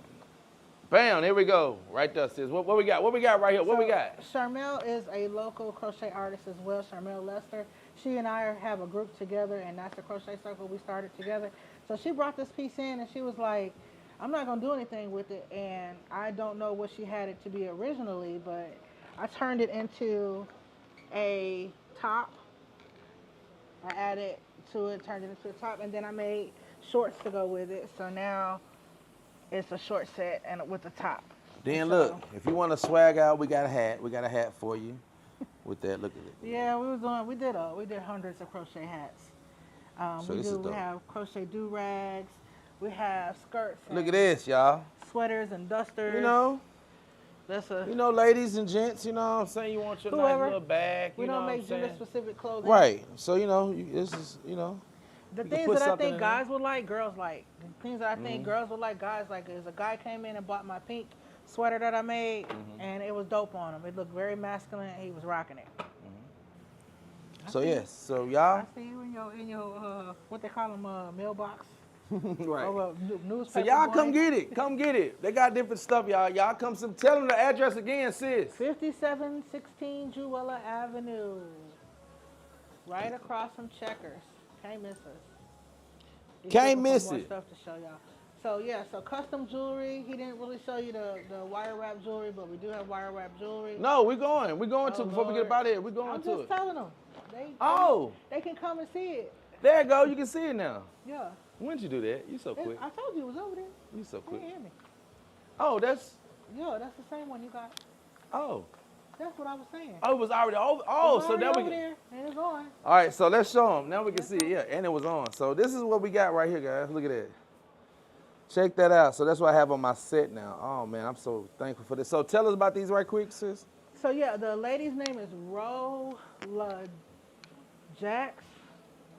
Bam, here we go. Right there, sis. What we got? What we got right here? What we So, got? Charmel is a local crochet artist as well, Charmel Lester. She and I have a group together, and that's the crochet circle we started together. So she brought this piece in, and she was like, I'm not going to do anything with it, and I don't know what she had it to be originally, but I turned it into a top. I added to it, turned it into a top, and then I made shorts to go with it. So now it's a short set and with a top. Then So- look, if you want to swag out, we got a hat. We got a hat for you. With that, look at it. Yeah, we did hundreds of crochet hats. So this is We dope. have crochet do-rags, we have skirts, Look at and this, y'all. sweaters and dusters. You know, ladies and gents, you know what I'm saying? You want your nice Whoever. little bag, We you know don't what I'm make saying? gender-specific clothing. Right. So, this is, The you can things put that I something think in there. guys would like, girls like. The things that I think girls would like, guys like. Is a guy came in and bought my pink sweater that I made, and it was dope on him. It looked very masculine, and he was rocking it. So, yes. So, I y'all. see you in your what they call them, mailbox. Right. Or So, newspaper. y'all boy. come get it. Come get it. They got different stuff, y'all. Y'all come tell them the address again, sis. 5716 Jewella Avenue. Right across from Checkers. Can't miss us. He's Can't looking for miss more it. Stuff to show y'all. So yeah, so custom jewelry. He didn't really show you the wire wrap jewelry, but we do have wire wrap jewelry. No, we're going. We're going to Oh, before we get Lord. about it. We're going I'm to just it. telling them. Oh, They can come and see it. there you go. You can see it now. Yeah. When'd you do that? You so quick. I told you it was over there. You so You quick. didn't hear me. Oh, that's. Yeah, that's the same one you got. Oh. That's what I was saying. Oh, it was already over. Oh, It's so already now we over can. there, and it's on. All right, so let's show them. Now we can see it. Yeah, and it was on. So this is what we got right here, guys. Look at that. Check that out. So that's what I have on my set now. Oh man, I'm so thankful for this. So tell us about these right quick, sis. So yeah, the lady's name is Rola Jax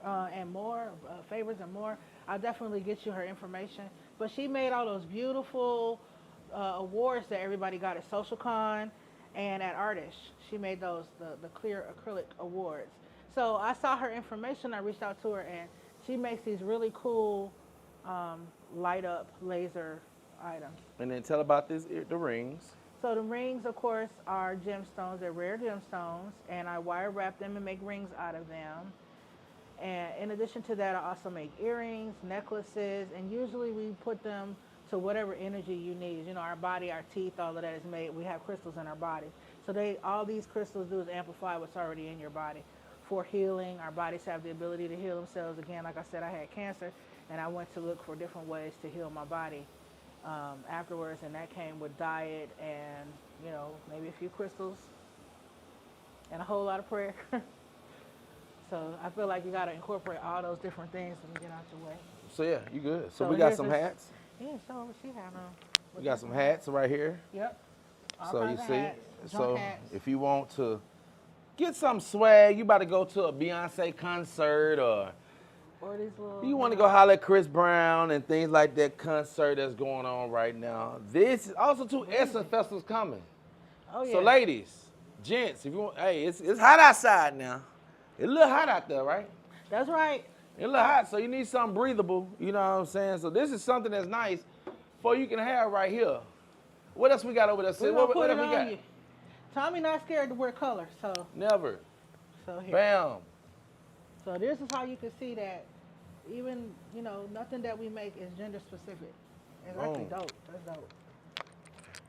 and more, Favors and more. I'll definitely get you her information. But she made all those beautiful awards that everybody got at SocialCon and at Artish. She made those, the clear acrylic awards. So I saw her information, I reached out to her, and she makes these really cool light up laser items. And then tell about the rings. So the rings, of course, are gemstones. They're rare gemstones, and I wire wrap them and make rings out of them. And in addition to that, I also make earrings, necklaces, and usually we put them to whatever energy you need. You know, our body, our teeth, all of that is made. We have crystals in our body. So all these crystals do is amplify what's already in your body. For healing, our bodies have the ability to heal themselves. Again, like I said, I had cancer, and I went to look for different ways to heal my body afterwards, and that came with diet and, you know, maybe a few crystals and a whole lot of prayer. So I feel like you got to incorporate all those different things and get out your way. So yeah, you good. So So we got here's some this- hats. Yeah, so what she had on. We got some hats right here. Yep. All So you kinds of see, hats, so junk hats. if you want to get some swag, you about to go to a Beyonce concert, or Or these little. you want to go holler at Chris Brown and things like that concert that's going on right now. This is also two Essence Festivals coming. Oh yeah. So ladies, gents, if you want, hey, it's hot outside now. It's a little hot out there, right? That's right. It's a little hot, so you need something breathable. You know what I'm saying? So this is something that's nice for you can have right here. What else we got over there? Sis? We're gonna What put else it we on got? you. Tommy not scared to wear color, so Never. here. Bam. So this is how you can see that even, you know, nothing that we make is gender specific. It's actually Boom. dope. That's dope.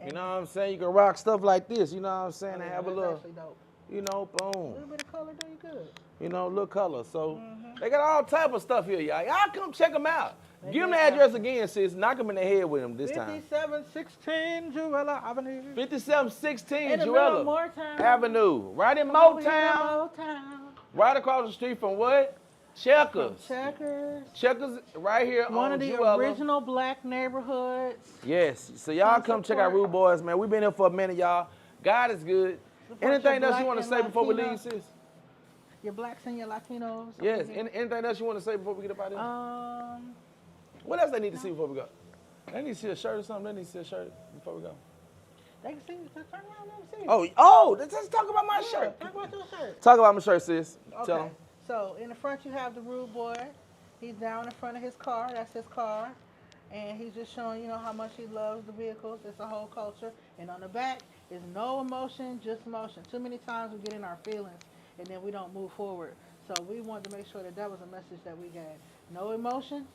You know what I'm saying? You can rock stuff like this. You know what I'm saying? Oh, And yeah, have a that's little, actually dope. you know, A boom. little bit of color do you good. You know, little color. So Mm-hmm. they got all type of stuff here, y'all. Y'all come check them out. They Give them the got- address again, sis. Knock them in the head with them this time. 5716 Jewella Avenue. 5716 In the middle of Jewella Moortown. Avenue. Right in Come over here in Motown. Motown. Right across the street from what? Checkers. Checkers. Checkers right here One on of the Jewella. original black neighborhoods. Yes. So y'all come check out support. Rudeboyz, man. We've been here for a minute, y'all. God is good. Support Anything your else you black want to and say before we Latino- leave, sis? Your blacks and your Latinos. Yes. Anything else you want to say before we get up out of here? What else they need to see before we go? They need to see a shirt or something. They need to see a shirt before we go. They can see. Just turn around and let them see. Let's talk about my Yeah, shirt. talk about your shirt. Talk about my shirt, sis. Okay. Tell them. So in the front you have the rude boy. He's down in front of his car. That's his car. And he's just showing, how much he loves the vehicles. It's a whole culture. And on the back is no emotion, just motion. Too many times we get in our feelings and then we don't move forward. So we wanted to make sure that was a message that we gave. No emotion,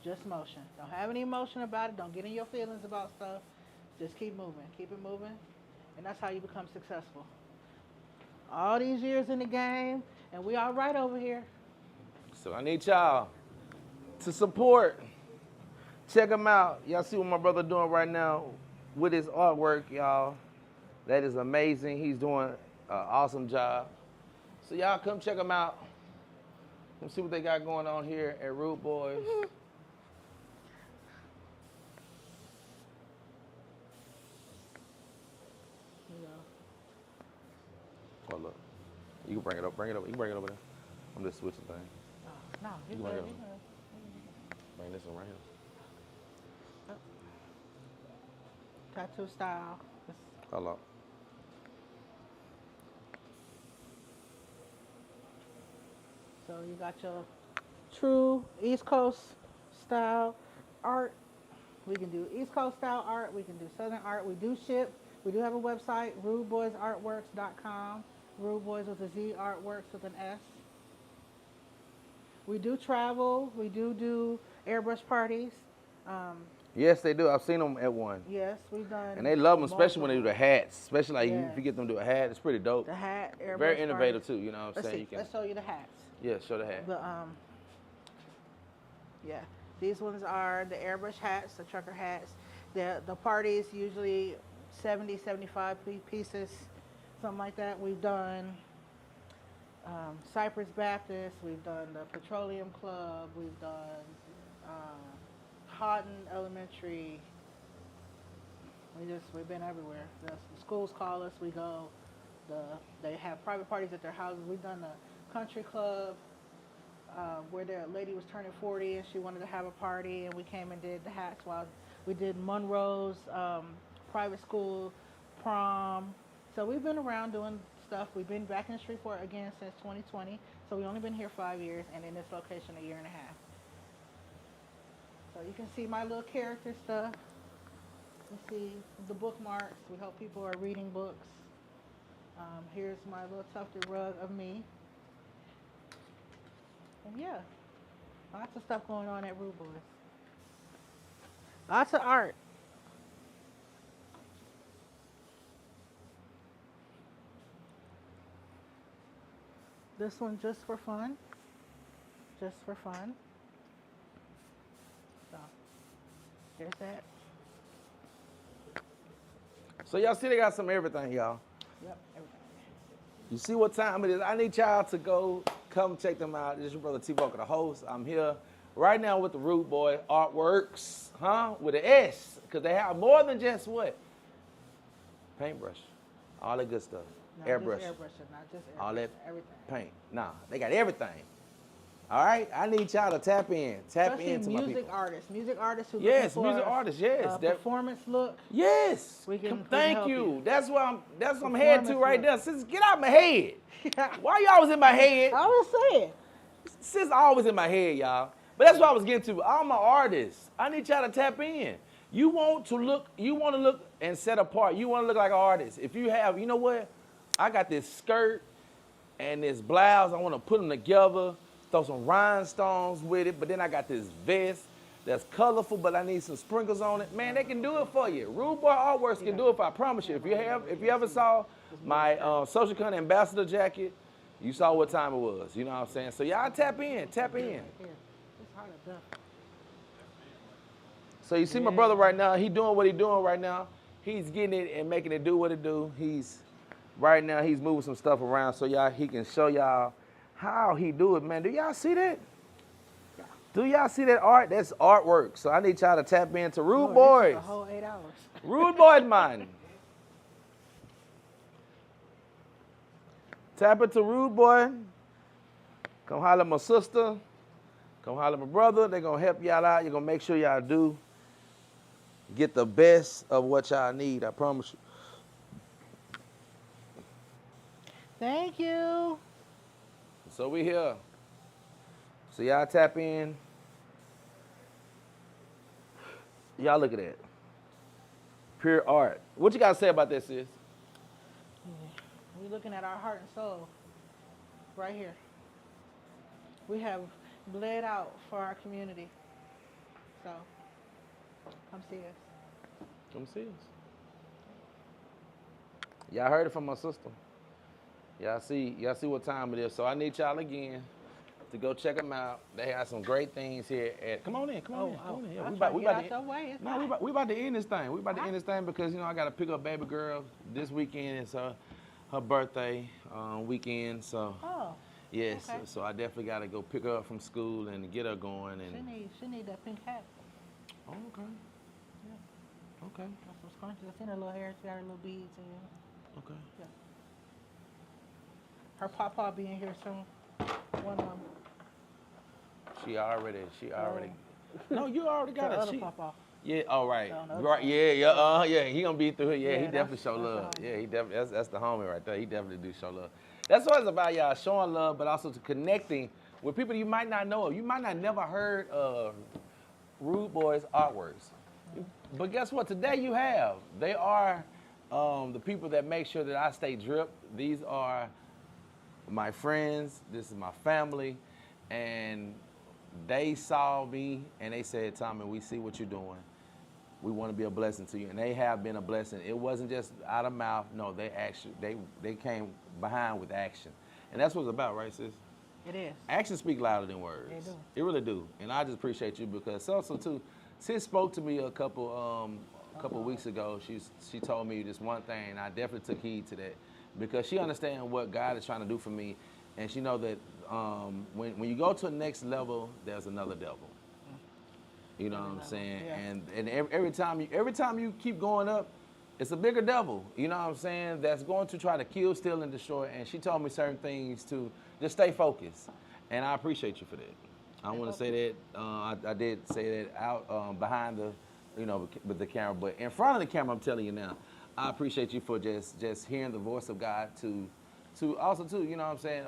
just motion. Don't have any emotion about it. Don't get in your feelings about stuff. Just keep moving. Keep it moving. And that's how you become successful. All these years in the game, and we all right over here. So I need y'all to support. Check him out. Y'all see what my brother doing right now with his artwork, y'all. That is amazing. He's doing an awesome job. So y'all come check him out. Come see what they got going on here at Rudeboyz. Oh, look. You can bring it up. Bring it up. You can bring it over there. I'm just switching things. No, You you bring good. it You up. good. Bring this one right here. Tattoo style. Hold up. So you got your true East Coast style art. We can do East Coast style art. We can do Southern art. We do ship. We do have a website, rudeboyzartworks.com. Rudeboyz with a Z, artworks with an S. We do travel. We do airbrush parties. Yes, they do. I've seen them at one. Yes, we've done. And they love them, especially when they do the multiple. hats. Especially like Yeah. if you get them to do a hat, it's pretty dope. The hat, airbrush Very innovative parties. too, you know what I'm Let's saying? see. You can, Let's show you the hats. yeah, show the hat. The yeah, these ones are the airbrush hats, the trucker hats. The parties usually 70, 75 pieces, something like that. We've done Cypress Baptist. We've done the Petroleum Club. We've done Houghton Elementary. We've been everywhere. The schools call us. We go. They have private parties at their houses. We've done the country club. Where the lady was turning 40 and she wanted to have a party, and we came and did the hats while we did Monroe's private school prom. So we've been around doing stuff. We've been back in the street for again since 2020. So we've only been here 5 years, and in this location a year and a half. So you can see my little character stuff. You see the bookmarks. We hope people are reading books. Here's my little tufted rug of me. And yeah, lots of stuff going on at Rudeboyz. Lots of art. This one just for fun. Just for fun. So, there's that. So y'all see they got some everything, y'all. Yep, everything. You see what time it is. I need y'all to go come check them out. This is your brother T-Vocal, the host. I'm here right now with the Rudeboyz Artworks, with an S, because they have more than just what? Paintbrush, all that good stuff. Not Airbrush, just airbrushing, not just airbrush. all that everything. paint. Nah, they got everything. All right, I need y'all to tap Especially into my music people. artists who Yes, looking for music artists, yes. a that- performance look. Yes. We can Thank help you. you. That's what I'm headed to Performance right look. there. Sis, get out my head. Why you always in my head? I was saying. Sis always in my head, y'all. But that's what I was getting to. I'm an artist. I need y'all to tap in. You want to look and set apart. You want to look like an artist. If you have, you know what? I got this skirt and this blouse. I want to put them together, throw some rhinestones with it. But then I got this vest that's colorful, but I need some sprinkles on it. Man, they can do it for you. Rudeboyz Artworks can do it for you. I promise you. If you ever saw my Social Con Ambassador jacket, you saw what time it was. You know what I'm saying? So y'all tap in. Here, it's hard to do. So you see my brother right now, he doing what he doing right now. He's getting it and making it do what it do. Right now he's moving some stuff around so he can show y'all how he do it, man. Do y'all see that? Do y'all see that art? That's artwork. So I need y'all to tap into Rudeboyz. A whole 8 hours. Rudeboyz, man. Tap into Rudeboyz. Come holler at my sister. Come holler at my brother. They're going to help y'all out. You're going to make sure y'all do get the best of what y'all need. I promise you. Thank you. So we here. So y'all tap in. Y'all look at that. Pure art. What you got to say about this, sis? We're looking at our heart and soul right here. We have bled out for our community. So, come see us. Come see us. Y'all heard it from my sister. Y'all see what time it is. So I need y'all again to go check them out. They have some great things here at. Come on in. Come on in. Yeah, we about to. We about to end this thing. We about to end this thing because I got to pick up baby girl this weekend. It's her birthday weekend. So yes, okay. so I definitely got to go pick her up from school and get her going. And she need that pink hat. oh, okay. Yeah. Okay. Got some scrunchies. I seen her little hair. She got her little beads in. Okay. Yeah. Her papa being here soon. One of them. She already. No, you already got The it. other papa. Yeah. All right. No, no, Right. Yeah. Yeah. He gonna be through it. Yeah. Yeah, He that's- definitely show that's the love. homie. Yeah. He definitely. That's the homie right there. He definitely do show love. That's what it's about, y'all. Showing love, but also to connecting with people you might not know of. You might not never heard of Rudeboyz artworks, but guess what? Today you have. They are the people that make sure that I stay dripped. These are my friends. This is my family, and they saw me and they said, Tommy, we see what you're doing. We want to be a blessing to you. And they have been a blessing. It wasn't just out of mouth. No, they actually, they came behind with action. And that's what it's about, right, sis? It is. Actions speak louder than words. They do. It really do. And I just appreciate you because also too, sis spoke to me a couple weeks ago. She told me this one thing, and I definitely took heed to that because she understands what God is trying to do for me. And she know that when you go to the next level, there's another devil. You know what I'm saying? Yeah. And every time you keep going up, it's a bigger devil. You know what I'm saying? That's going to try to kill, steal, and destroy. And she told me certain things to just stay focused. And I appreciate you for that. I want to say that I did say that out behind the, with the camera, but in front of the camera, I'm telling you now, I appreciate you for just hearing the voice of God to also too, you know what I'm saying?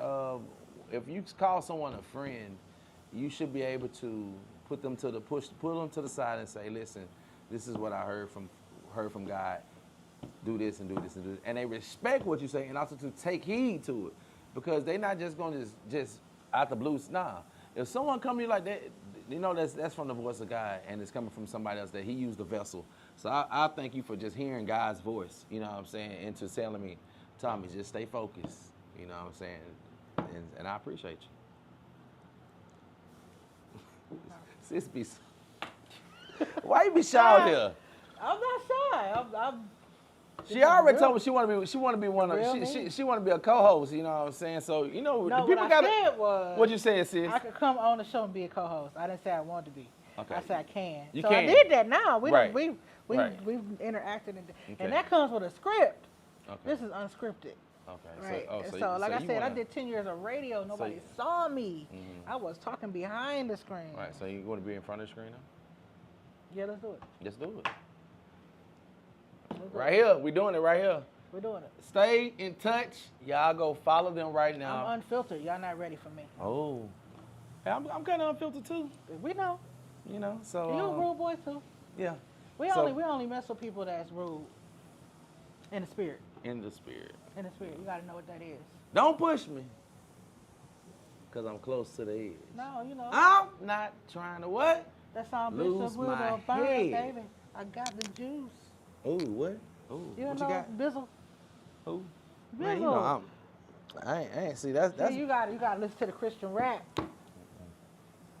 If you call someone a friend, you should be able to put them to the side and say, listen, this is what I heard from God. Do this and do this and do this. And they respect what you say and also to take heed to it. Because they're not just going to just out the blue. Nah. If someone come to you like that, that's from the voice of God and it's coming from somebody else that he used the vessel. So I thank you for just hearing God's voice, you know what I'm saying, and to telling me, Tommy, just stay focused, you know what I'm saying, and I appreciate you. Sis be, why you be shy out here? I'm not shy. I'm She already told me she want to be one of Real she want to be a co-host, you know what I'm saying? So, the No, people what I got said was what you said, sis? I could come on the show and be a co-host. I didn't say I wanted to be. Okay. I said I can. You so can. I did that now. We've Right. interacted Okay. and that comes with a script. Okay. This is unscripted. Okay. Right. So like I you said, I wanna- did 10 years of radio. Nobody you- saw me. Mhm. I was talking behind the screen. Right. So you want to be in front of the screen now? Yeah, let's do it. Let's do it. Let's do Right it. here. We doing it right here. We're doing it. Stay in touch. Y'all go follow them right now. I'm unfiltered. Y'all not ready for me. Oh. Hey, I'm kind of unfiltered too. We know. So You a rude boy too. yeah. We So- only mess with people that's rude. In the spirit. In the spirit. In the spirit. You gotta know what that is. Don't push me. Cause I'm close to the edge. No, I'm not trying to what? that song lose Bishop my Will Burn, head. baby. I got the juice. Oh, what? Oh, You what know you got? Bizzle? Who? Bizzle. Man, I ain't see that's See, you gotta listen to the Christian rap.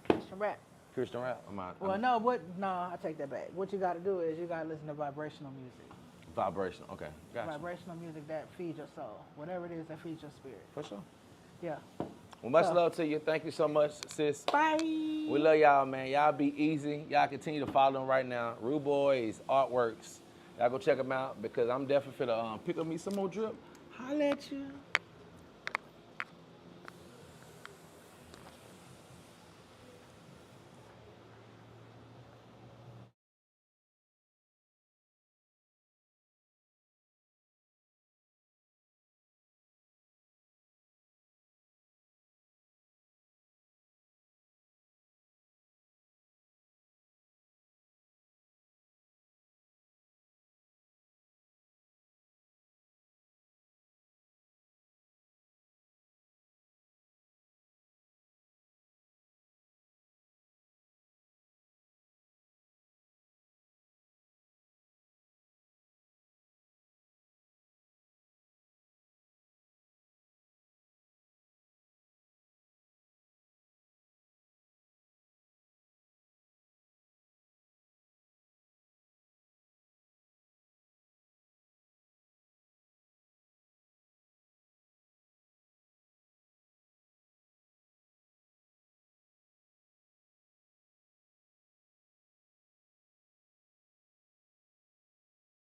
Christian rap. Christian rap. I take that back. What you gotta do is you gotta listen to vibrational music. Vibration. Okay, gotcha. Vibrational music that feeds your soul. Whatever it is that feeds your spirit. For sure. Yeah. Well, much So- love to you. Thank you so much, sis. Bye. We love y'all, man. Y'all be easy. Y'all continue to follow them right now. Rudeboyz Artworks. Y'all go check them out because I'm definitely finna pick up me some more drip. Holla at you.